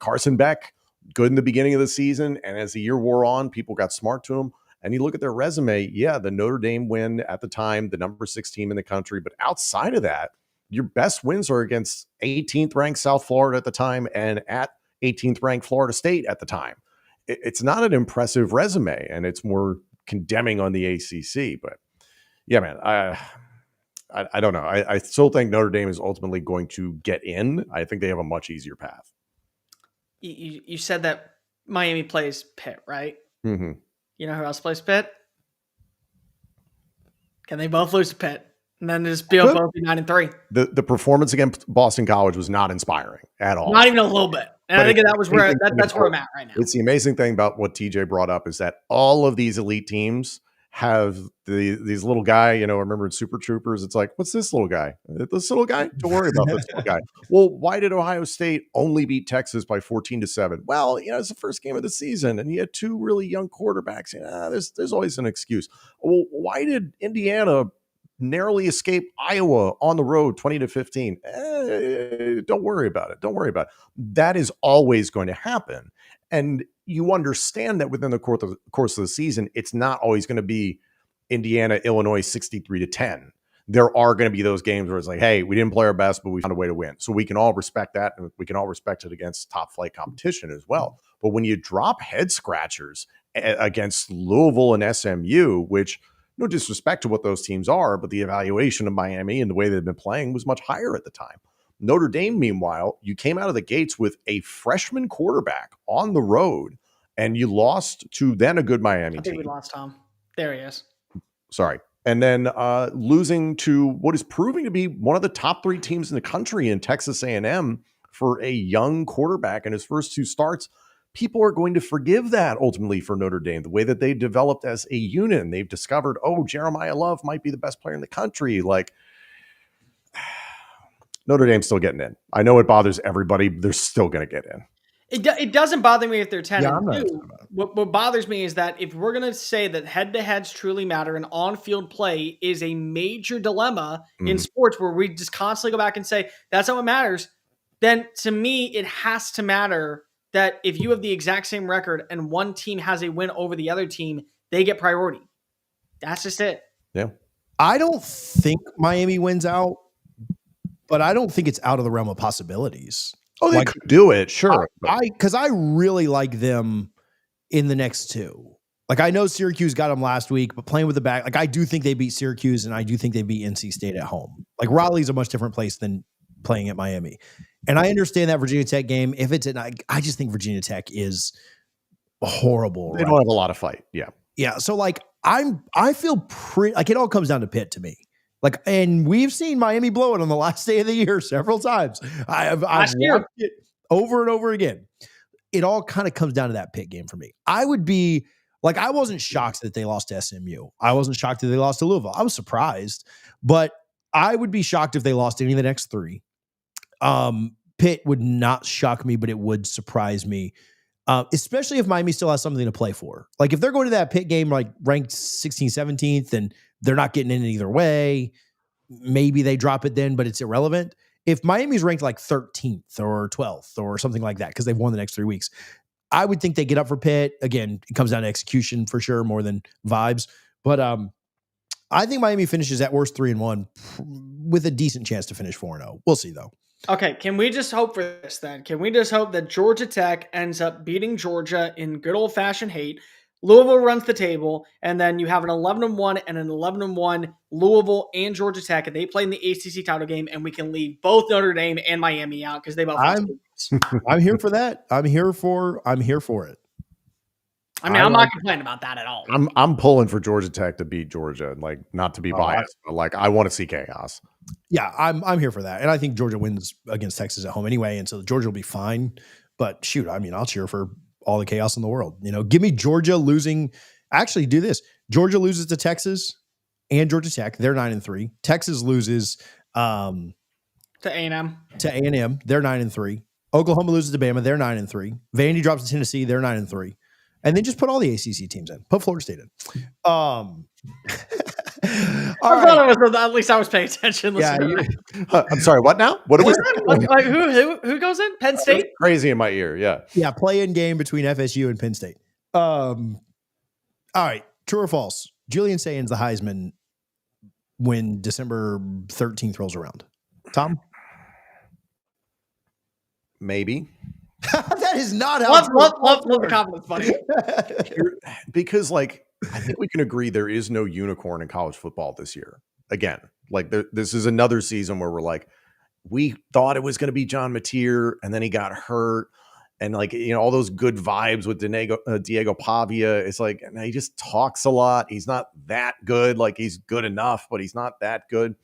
Carson Beck, good in the beginning of the season. And as the year wore on, people got smart to him. And you look at their resume, yeah, the Notre Dame win at the time, the number 6 team in the country. But outside of that, your best wins are against 18th ranked South Florida at the time and at 18th ranked Florida State at the time. It's not an impressive resume, and it's more condemning on the ACC. But yeah, man, I don't know. I still think Notre Dame is ultimately going to get in. I think they have a much easier path. You said that Miami plays Pitt, right? Mm-hmm. You know who else plays Pitt? Can they both lose to Pitt? And then just be both 9-3. The performance against Boston College was not inspiring at all. Not even a little bit. And I think that was where that's where I'm at right now. It's the amazing thing about what TJ brought up is that all of these elite teams have these little guy, remember in Super Troopers, it's like, what's this little guy? This little guy? Don't worry about this little guy. Well, why did Ohio State only beat Texas by 14-7? Well, it's the first game of the season and you had 2 really young quarterbacks. There's always an excuse. Well, why did Indiana narrowly escape Iowa on the road 20-15? Don't worry about it. Don't worry about it. That is always going to happen. And you understand that within the course of the season, it's not always going to be Indiana, Illinois 63-10. There are going to be those games where it's like, hey, we didn't play our best, but we found a way to win. So we can all respect that, and we can all respect it against top flight competition as well. But when you drop head scratchers against Louisville and SMU, which no disrespect to what those teams are, but the evaluation of Miami and the way they've been playing was much higher at the time. Notre Dame, meanwhile, you came out of the gates with a freshman quarterback on the road, and you lost to then a good Miami team. I think we lost Tom. There he is. Sorry. And then losing to what is proving to be one of the top 3 teams in the country in Texas A&M for a young quarterback in his first 2 starts. People are going to forgive that ultimately for Notre Dame, the way that they developed as a unit. And they've discovered, Jeremiah Love might be the best player in the country. Like, Notre Dame's still getting in. I know it bothers everybody, but they're still going to get in. It doesn't bother me if they're 10-2. What bothers me is that if we're going to say that head-to-heads truly matter and on-field play is a major dilemma in sports where we just constantly go back and say, that's not what matters, then to me, it has to matter that if you have the exact same record and one team has a win over the other team, they get priority. That's just it. Yeah. I don't think Miami wins out, but I don't think it's out of the realm of possibilities. Oh, they could do it, sure. Because I really like them in the next 2. Like, I know Syracuse got them last week, but playing with the back, like, I do think they beat Syracuse, and I do think they beat NC State at home. Like, Raleigh's a much different place than playing at Miami. And I understand that Virginia Tech game. If it's at night, I just think Virginia Tech is horrible. They don't have a lot of fight. Yeah. Yeah. So, like, I feel pretty, like, it all comes down to Pitt to me. Like, and we've seen Miami blow it on the last day of the year several times. I've watched it over and over again. It all kind of comes down to that Pitt game for me. I would be like, I wasn't shocked that they lost to SMU. I wasn't shocked that they lost to Louisville. I was surprised, but I would be shocked if they lost any of the next 3. Pitt would not shock me, but it would surprise me. Especially if Miami still has something to play for. Like, if they're going to that Pitt game, like ranked 16th, 17th, and they're not getting in either way, maybe they drop it then, but it's irrelevant. If Miami's ranked like 13th or 12th or something like that, because they've won the next 3 weeks, I would think they get up for Pitt. Again, it comes down to execution for sure, more than vibes. But I think Miami finishes at worst 3-1 with a decent chance to finish 4-0. We'll see, though. Okay, can we just hope for this then? Can we just hope that Georgia Tech ends up beating Georgia in good old-fashioned hate? Louisville runs the table, and then you have an 11-1 and an 11-1 Louisville and Georgia Tech, and they play in the ACC title game, and we can leave both Notre Dame and Miami out because they both. I'm here for that. I'm here for it. I mean, I'm not complaining about that at all. I'm pulling for Georgia Tech to beat Georgia, like, not to be biased, but like, I want to see chaos. Yeah, I'm here for that, and I think Georgia wins against Texas at home anyway, and so Georgia will be fine. But shoot, I mean, I'll cheer for all the chaos in the world. Give me Georgia losing. Actually, do this. Georgia loses to Texas and Georgia Tech. They're 9-3. Texas loses to A&M. To A&M. They're 9-3. Oklahoma loses to Bama. They're 9-3. Vandy drops to Tennessee. They're 9-3. And then just put all the ACC teams in. Put Florida State in. I thought it was, at least I was paying attention. Yeah, I'm sorry. What now? What are we? Who goes in? Penn State? Crazy in my ear. Yeah. Yeah. Play-in game between FSU and Penn State. All right. True or false? Julian Sayin the Heisman when December 13th rolls around. Tom? Maybe. That is not how. Love the confidence, buddy. Because, like, I think we can agree there is no unicorn in college football this year. Again, like this is another season where we're like, we thought it was going to be John Mateer, and then he got hurt, and like all those good vibes with Diego Pavia. It's like he just talks a lot. He's not that good. Like he's good enough, but he's not that good.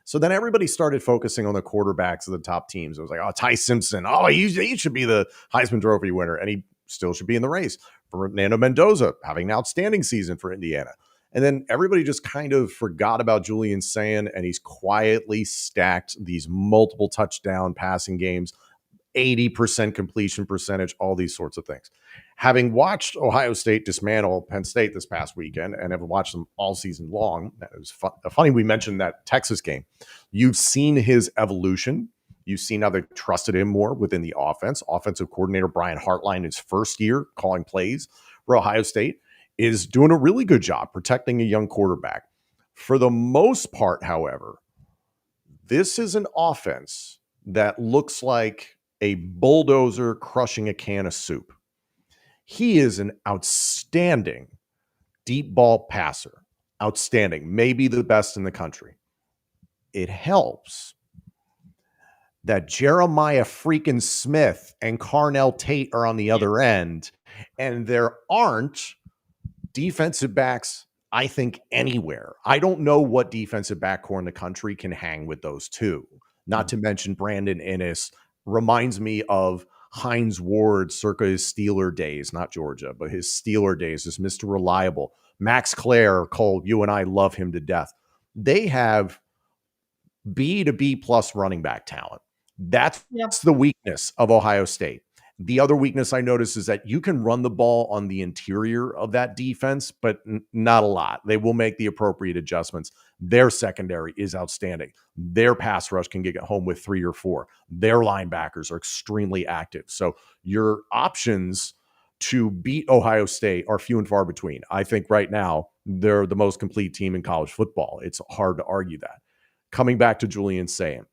So then everybody started focusing on the quarterbacks of the top teams. It was like, oh, Ty Simpson. Oh, he should be the Heisman Trophy winner, and he still should be in the race. Fernando Mendoza having an outstanding season for Indiana. And then everybody just kind of forgot about Julian Sayin, and he's quietly stacked these multiple touchdown passing games, 80% completion percentage, all these sorts of things. Having watched Ohio State dismantle Penn State this past weekend and have watched them all season long, it was funny we mentioned that Texas game. You've seen his evolution. You've seen how they trusted him more within the offense. Offensive coordinator Brian Hartline, his first year calling plays for Ohio State, is doing a really good job protecting a young quarterback. For the most part, however, this is an offense that looks like a bulldozer crushing a can of soup. He is an outstanding deep ball passer. Outstanding. Maybe the best in the country. It helps that Jeremiah freaking Smith and Carnell Tate are on the other end, and there aren't defensive backs, I think, anywhere. I don't know what defensive back core in the country can hang with those two. Not to mention Brandon Inniss reminds me of Hines Ward circa his Steeler days, not Georgia, but his Steeler days, is Mr. Reliable. Max Clare, Cole, you and I love him to death. They have B to B plus running back talent. That's the weakness of Ohio State. The other weakness I notice is that you can run the ball on the interior of that defense, but not a lot. They will make the appropriate adjustments. Their secondary is outstanding. Their pass rush can get home with 3 or 4. Their linebackers are extremely active. So your options to beat Ohio State are few and far between. I think right now they're the most complete team in college football. It's hard to argue that. Coming back to Julian Sayin,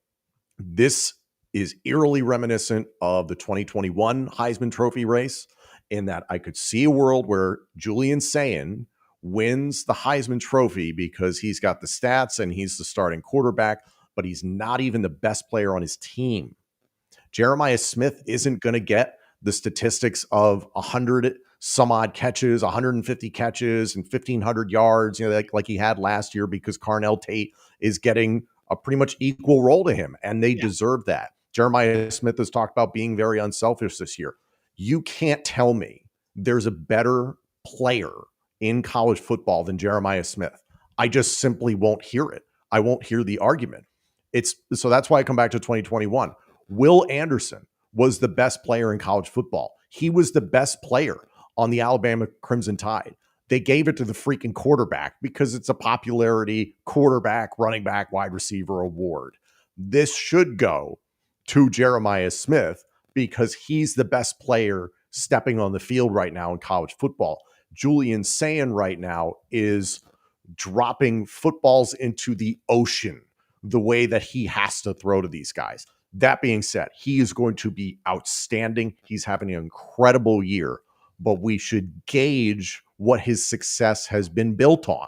this is eerily reminiscent of the 2021 Heisman Trophy race, in that I could see a world where Julian Sayin wins the Heisman Trophy because he's got the stats and he's the starting quarterback, but he's not even the best player on his team. Jeremiah Smith isn't going to get the statistics of 100 some odd catches, 150 catches, and 1,500 yards, like he had last year, because Carnell Tate is getting a pretty much equal role to him, and they deserve that. Jeremiah Smith has talked about being very unselfish this year. You can't tell me there's a better player in college football than Jeremiah Smith. I just simply won't hear it. I won't hear the argument. So that's why I come back to 2021. Will Anderson was the best player in college football. He was the best player on the Alabama Crimson Tide. They gave it to the freaking quarterback because it's a popularity quarterback, running back, wide receiver award. This should go to Jeremiah Smith because he's the best player stepping on the field right now in college football. Julian Sayin right now is dropping footballs into the ocean the way that he has to throw to these guys. That being said, he is going to be outstanding. He's having an incredible year, but we should gauge what his success has been built on.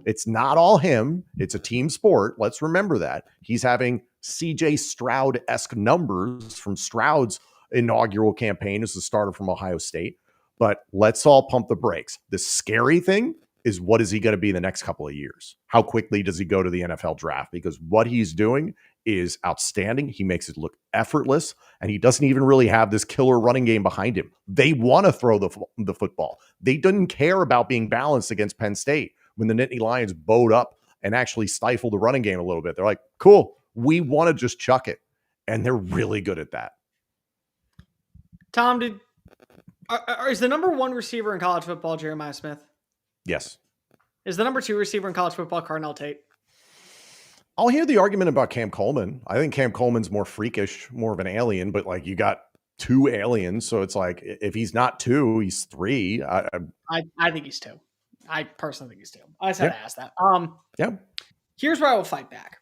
It's not all him. It's a team sport. Let's remember that. He's having CJ Stroud-esque numbers from Stroud's inaugural campaign as the starter from Ohio State. But let's all pump the brakes. The scary thing is what is he going to be the next couple of years? How quickly does he go to the NFL draft? Because what he's doing is outstanding. He makes it look effortless, and he doesn't even really have this killer running game behind him. They want to throw the football. They didn't care about being balanced against Penn State when the Nittany Lions bowed up and actually stifled the running game a little bit. They're like, cool, we want to just chuck it. And they're really good at that. Tom, is the number one receiver in college football Jeremiah Smith? Yes. Is the number two receiver in college football Carnell Tate? I'll hear the argument about Cam Coleman. I think Cam Coleman's more freakish, more of an alien, but like you got two aliens. So it's like, if he's not two, he's three. I think he's two. I personally think he's two. I just had to ask that. Here's where I will fight back.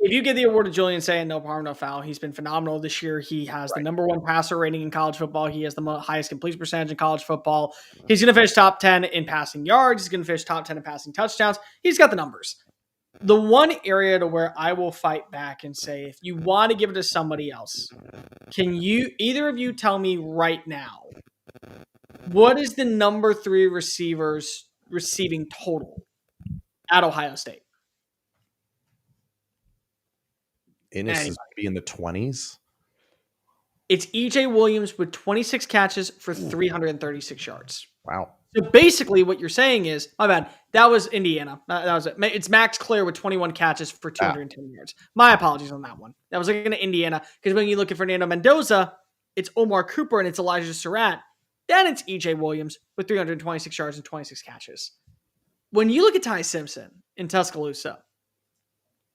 If you give the award to Julian Sayin, no harm, no foul. He's been phenomenal this year. He has the number one passer rating in college football. He has the highest completion percentage in college football. He's going to finish top 10 in passing yards. He's going to finish top 10 in passing touchdowns. He's got the numbers. The one area to where I will fight back and say, if you want to give it to somebody else, can you, either of you tell me right now, what is the number three receivers receiving total at Ohio State? Innis is be in the 20s. It's EJ Williams with 26 catches for 336 yards. Wow. So basically what you're saying is, my bad, that was Indiana. That was it. It's Max Clear with 21 catches for 210 yards. My apologies on that one. That was looking at Indiana, because when you look at Fernando Mendoza, it's Omar Cooper and it's Elijah Surratt. Then it's EJ Williams with 326 yards and 26 catches. When you look at Ty Simpson in Tuscaloosa,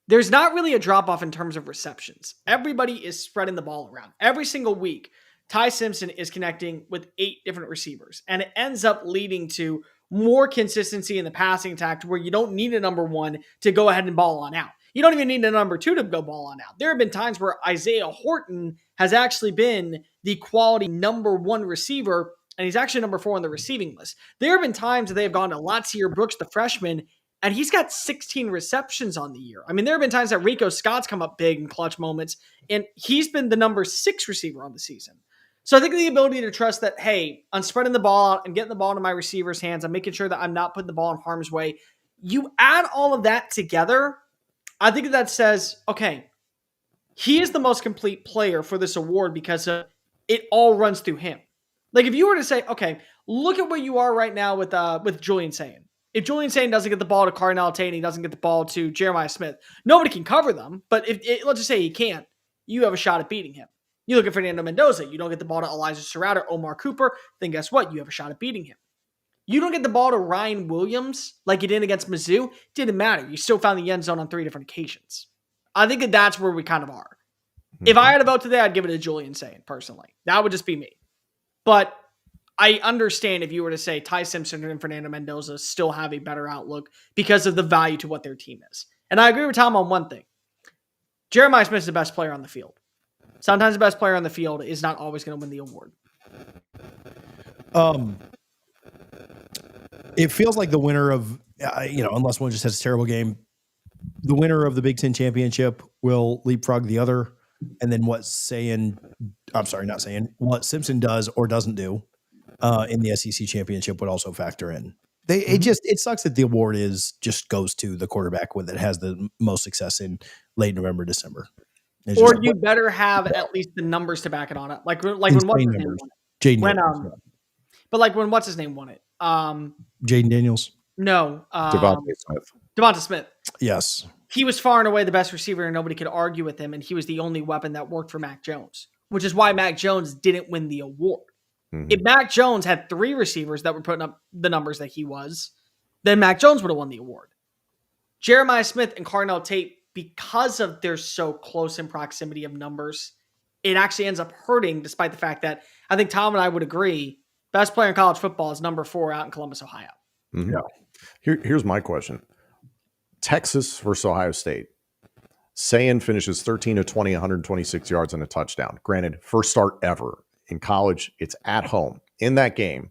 there's not really a drop-off in terms of receptions. Everybody is spreading the ball around. Every single week, Ty Simpson is connecting with 8 different receivers, and it ends up leading to more consistency in the passing attack to where you don't need a number one to go ahead and ball on out. You don't even need a number two to go ball on out. There have been times where Isaiah Horton has actually been the quality number one receiver, and he's actually number 4 on the receiving list. There have been times that they have gone to Latsier Brooks, the freshman, and he's got 16 receptions on the year. I mean, there have been times that Rico Scott's come up big in clutch moments, and he's been the number 6 receiver on the season. So I think the ability to trust that, hey, I'm spreading the ball out and getting the ball into my receiver's hands. I'm making sure that I'm not putting the ball in harm's way. You add all of that together, I think that says, okay, he is the most complete player for this award because it all runs through him. Like if you were to say, okay, look at where you are right now with Julian Sayin. If Julian Sayin doesn't get the ball to Carnell Tate and he doesn't get the ball to Jeremiah Smith, nobody can cover them. But let's just say he can't, you have a shot at beating him. You look at Fernando Mendoza, you don't get the ball to Elijah Surratt or Omar Cooper, then guess what? You have a shot at beating him. You don't get the ball to Ryan Williams like you did against Mizzou, didn't matter. You still found the end zone on 3 different occasions. I think that's where we kind of are. Mm-hmm. If I had a vote today, I'd give it to Julian Sayin, personally. That would just be me. But I understand if you were to say Ty Simpson and Fernando Mendoza still have a better outlook because of the value to what their team is. And I agree with Tom on one thing. Jeremiah Smith is the best player on the field. Sometimes the best player on the field is not always going to win the award. It feels like the winner of, unless one just has a terrible game, the winner of the Big Ten championship will leapfrog the other. And then what Simpson does or doesn't do in the SEC championship would also factor in. It sucks that the award just goes to the quarterback that has the most success in late November, December. Or you better have at least the numbers to back it on it. Like when what's his name won it. But like when what's his name won it. Jaden Daniels. No. Devonta Smith. Yes. He was far and away the best receiver and nobody could argue with him. And he was the only weapon that worked for Mac Jones, which is why Mac Jones didn't win the award. Mm-hmm. If Mac Jones had 3 receivers that were putting up the numbers that he was, then Mac Jones would have won the award. Jeremiah Smith and Carnell Tate, because of they're so close in proximity of numbers, it actually ends up hurting, despite the fact that I think Tom and I would agree, best player in college football is number 4 out in Columbus, Ohio. Mm-hmm. Yeah. Here's my question. Texas versus Ohio State. Sayin finishes 13 of 20, 126 yards and a touchdown. Granted, first start ever. In college, it's at home. In that game,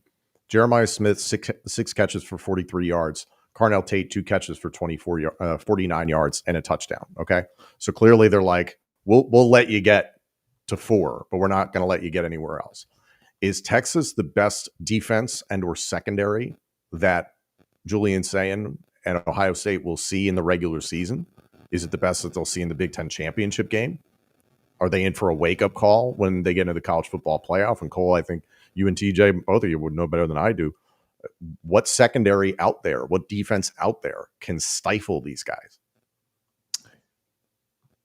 Jeremiah Smith, six catches for 43 yards. Carnell Tate, 2 catches for 49 yards and a touchdown. Okay. So clearly they're like, we'll let you get to 4, but we're not going to let you get anywhere else. Is Texas the best defense and or secondary that Julian Sayin and Ohio State will see in the regular season? Is it the best that they'll see in the Big Ten championship game? Are they in for a wake-up call when they get into the college football playoff? And Cole, I think you and TJ, both of you would know better than I do. What secondary out there, what defense out there can stifle these guys?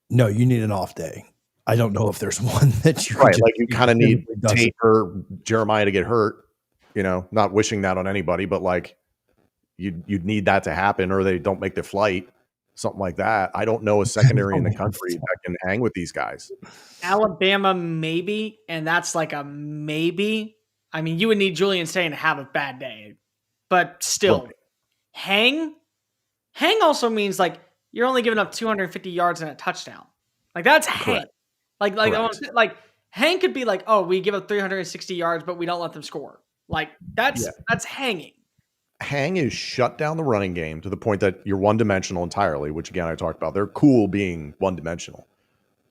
No, you need an off day. I don't know if there's one that you Right, can like you kind of need doesn't. Tate or Jeremiah to get hurt. Not wishing that on anybody, but like you'd need that to happen, or they don't make the flight, something like that. I don't know a secondary in the country that can hang with these guys. Alabama, maybe, and that's like a maybe. I mean, you would need Julian Sayin to have a bad day, but still, hang also means like you're only giving up 250 yards and a touchdown. Like that's hang. Like hang could be like, oh, we give up 360 yards, but we don't let them score. Like that's hanging. Hang is shut down the running game to the point that you're one-dimensional entirely, which again I talked about. They're cool being one-dimensional.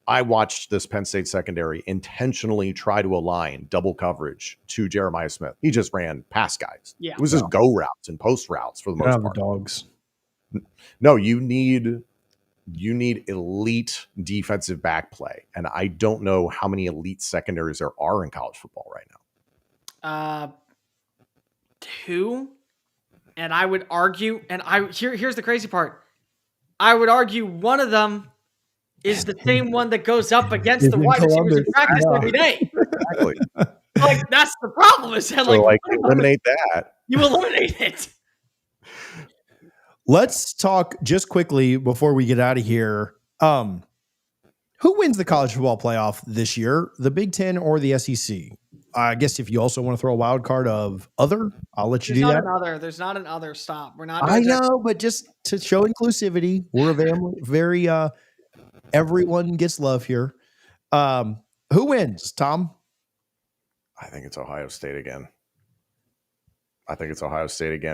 I watched this Penn State secondary intentionally try to align double coverage to Jeremiah Smith. He just ran past guys. Yeah. It was just go routes and post routes for the most part. Dogs. No, you need elite defensive back play, and I don't know how many elite secondaries there are in college football right now. 2, and I would argue, and here's the crazy part. I would argue one of them is the same one that goes up against the wide receivers in practice every day. Exactly. Like that's the problem. Is that eliminate that? You eliminate it. Let's talk just quickly before we get out of here. Who wins the college football playoff this year, the Big Ten or the SEC? I guess if you also want to throw a wild card of other, I'll let you do that. There's not an other. Stop. We're not. I know, but just to show inclusivity, we're very everyone gets love here. Who wins, Tom? I think it's Ohio State again.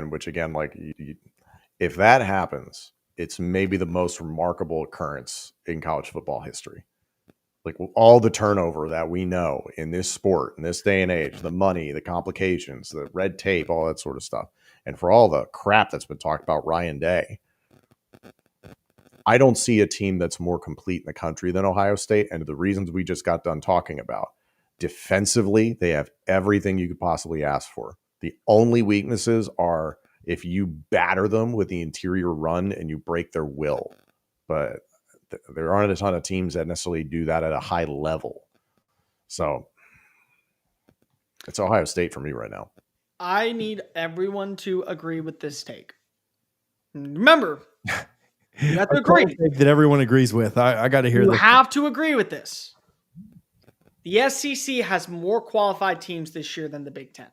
Which again, like if that happens, it's maybe the most remarkable occurrence in college football history. Like all the turnover that we know in this sport, in this day and age, the money, the complications, the red tape, all that sort of stuff. And for all the crap that's been talked about Ryan Day, I don't see a team that's more complete in the country than Ohio State. And the reasons we just got done talking about, defensively, they have everything you could possibly ask for. The only weaknesses are if you batter them with the interior run and you break their will. But there aren't a ton of teams that necessarily do that at a high level. So it's Ohio State for me right now. I need everyone to agree with this take. Remember, you have to agree. That everyone agrees with. I got to hear this. You have to agree with this. The SEC has more qualified teams this year than the Big Ten.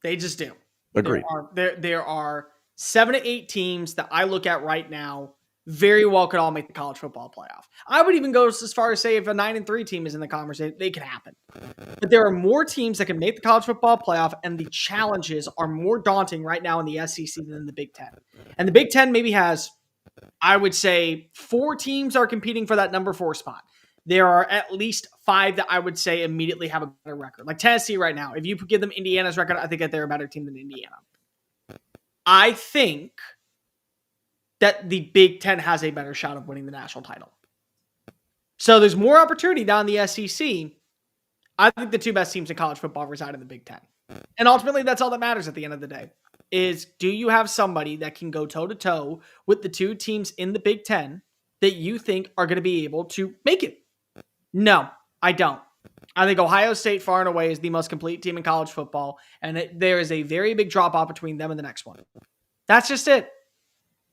They just do. Agreed. There are 7 to 8 teams that I look at right now very well could all make the college football playoff. I would even go as far as say if a 9-3 team is in the conversation, they can happen. But there are more teams that can make the college football playoff, and the challenges are more daunting right now in the SEC than the Big Ten. And the Big Ten maybe has, I would say, 4 teams are competing for that number 4 spot. There are at least 5 that I would say immediately have a better record. Like Tennessee right now, if you give them Indiana's record, I think that they're a better team than Indiana. I think that the Big Ten has a better shot of winning the national title. So there's more opportunity down in the SEC. I think the 2 best teams in college football reside in the Big Ten. And ultimately, that's all that matters at the end of the day, is do you have somebody that can go toe-to-toe with the 2 teams in the Big Ten that you think are going to be able to make it? No, I don't. I think Ohio State far and away is the most complete team in college football, and there is a very big drop-off between them and the next one. That's just it.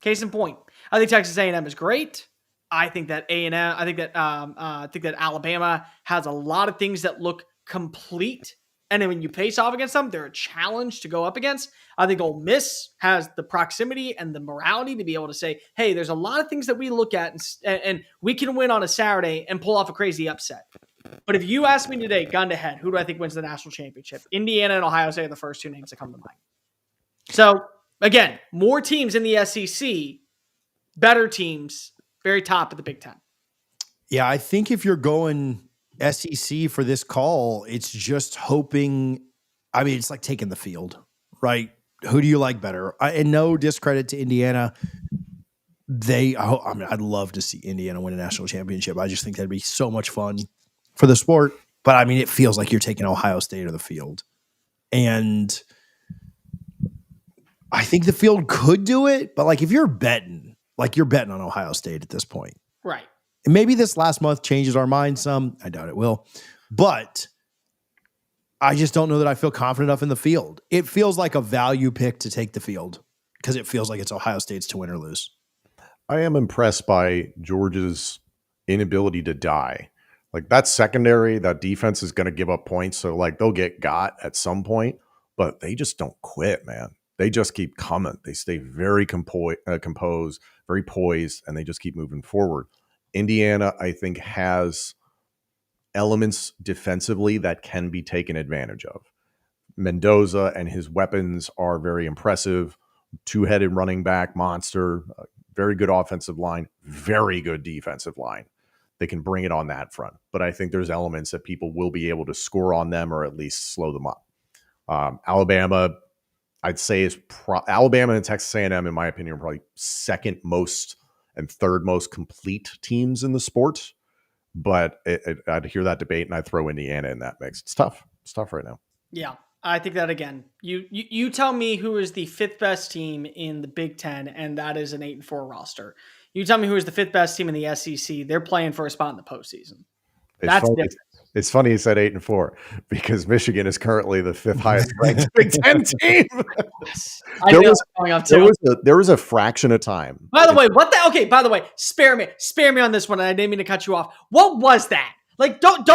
Case in point. I think Texas A&M is great. I think that I think that Alabama has a lot of things that look complete. And then when you face off against them, they're a challenge to go up against. I think Ole Miss has the proximity and the morality to be able to say, hey, there's a lot of things that we look at and we can win on a Saturday and pull off a crazy upset. But if you ask me today, gun to head, who do I think wins the national championship? Indiana and Ohio State are the first 2 names that come to mind. So again, more teams in the SEC, better teams, very top of the Big Ten. Yeah, I think if you're going SEC for this call, it's just hoping. I mean, it's like taking the field, right? Who do you like better? And no discredit to Indiana. I'd love to see Indiana win a national championship. I just think that'd be so much fun for the sport. But I mean, it feels like you're taking Ohio State to the field. And I think the field could do it. But like, if you're betting, you're betting on Ohio State at this point. Right. And maybe this last month changes our mind some. I doubt it will. But I just don't know that I feel confident enough in the field. It feels like a value pick to take the field because it feels like it's Ohio State's to win or lose. I am impressed by Georgia's inability to die. Like, that secondary, that defense is going to give up points. So like, they'll get got at some point, but they just don't quit, man. They just keep coming. They stay very composed, very poised, and they just keep moving forward. Indiana, I think, has elements defensively that can be taken advantage of. Mendoza and his weapons are very impressive. Two-headed running back, monster, very good offensive line, very good defensive line. They can bring it on that front. But I think there's elements that people will be able to score on them or at least slow them up. Alabama, I'd say, is Alabama and Texas A&M, in my opinion, are probably second most and third most complete teams in the sport. But I'd hear that debate and I'd throw Indiana in that mix. It's tough. It's tough right now. Yeah. I think that again, you tell me who is the fifth best team in the Big Ten, and that is an 8-4 roster. You tell me who is the fifth best team in the SEC. They're playing for a spot in the postseason. That's different. It's funny you said 8-4 because Michigan is currently the fifth highest ranked Big Ten team. There was a fraction of time. By the way, okay, by the way, spare me on this one. I didn't mean to cut you off. What was that? Like, don't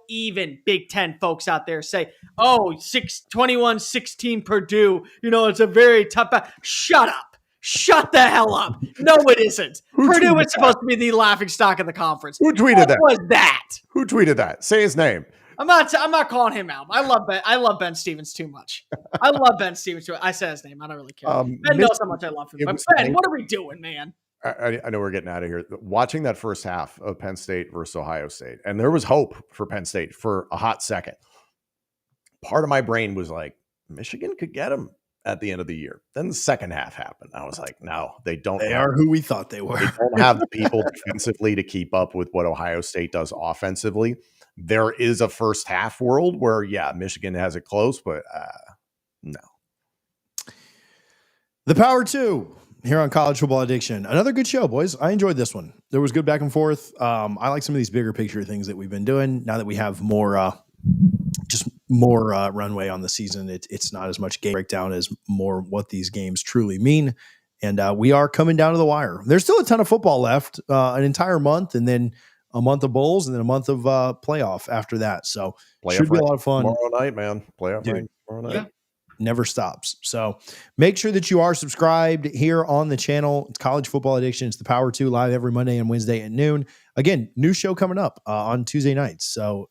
even Big Ten folks out there say, oh, 21-16 Purdue. It's a very tough. Shut up. Shut the hell up. No, it isn't. Purdue is supposed to be the laughing stock of the conference. Who tweeted that? What was that? Who tweeted that? Say his name. I'm not calling him out. I love Ben Stevens too much. I love Ben Stevens too much. I said his name. I don't really care. Ben knows how much I love him. But Ben, what are we doing, man? I know we're getting out of here. Watching that first half of Penn State versus Ohio State, and there was hope for Penn State for a hot second. Part of my brain was like, Michigan could get them at the end of the year. Then the second half happened. I was like, no, they don't. They are who we thought they were. They don't have the people defensively to keep up with what Ohio State does offensively. There is a first half world where, yeah, Michigan has it close, but no. The Power 2 here on College Football Addiction. Another good show, boys. I enjoyed this one. There was good back and forth. I like some of these bigger picture things that we've been doing. Now that we have more runway on the season, it's not as much game breakdown as more what these games truly mean. And we are coming down to the wire. There's still a ton of football left, an entire month, and then a month of bowls, and then a month of playoff after that. So should be a lot of fun. Tomorrow night, man. Playoff night tomorrow night. Yeah. Never stops. So make sure that you are subscribed here on the channel. It's College Football Addiction. It's the Power 2 live every Monday and Wednesday at noon. Again, new show coming up on Tuesday nights. So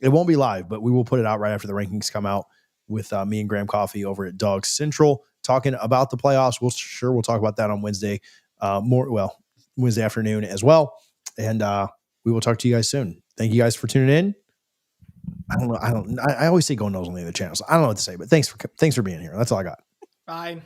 it won't be live, but we will put it out right after the rankings come out with me and Graham Coffee over at Dog Central talking about the playoffs. We'll talk about that on Wednesday Wednesday afternoon as well. And we will talk to you guys soon. Thank you guys for tuning in. I always say go nose on the other channels. I don't know what to say, but thanks for being here. That's all I got. Bye.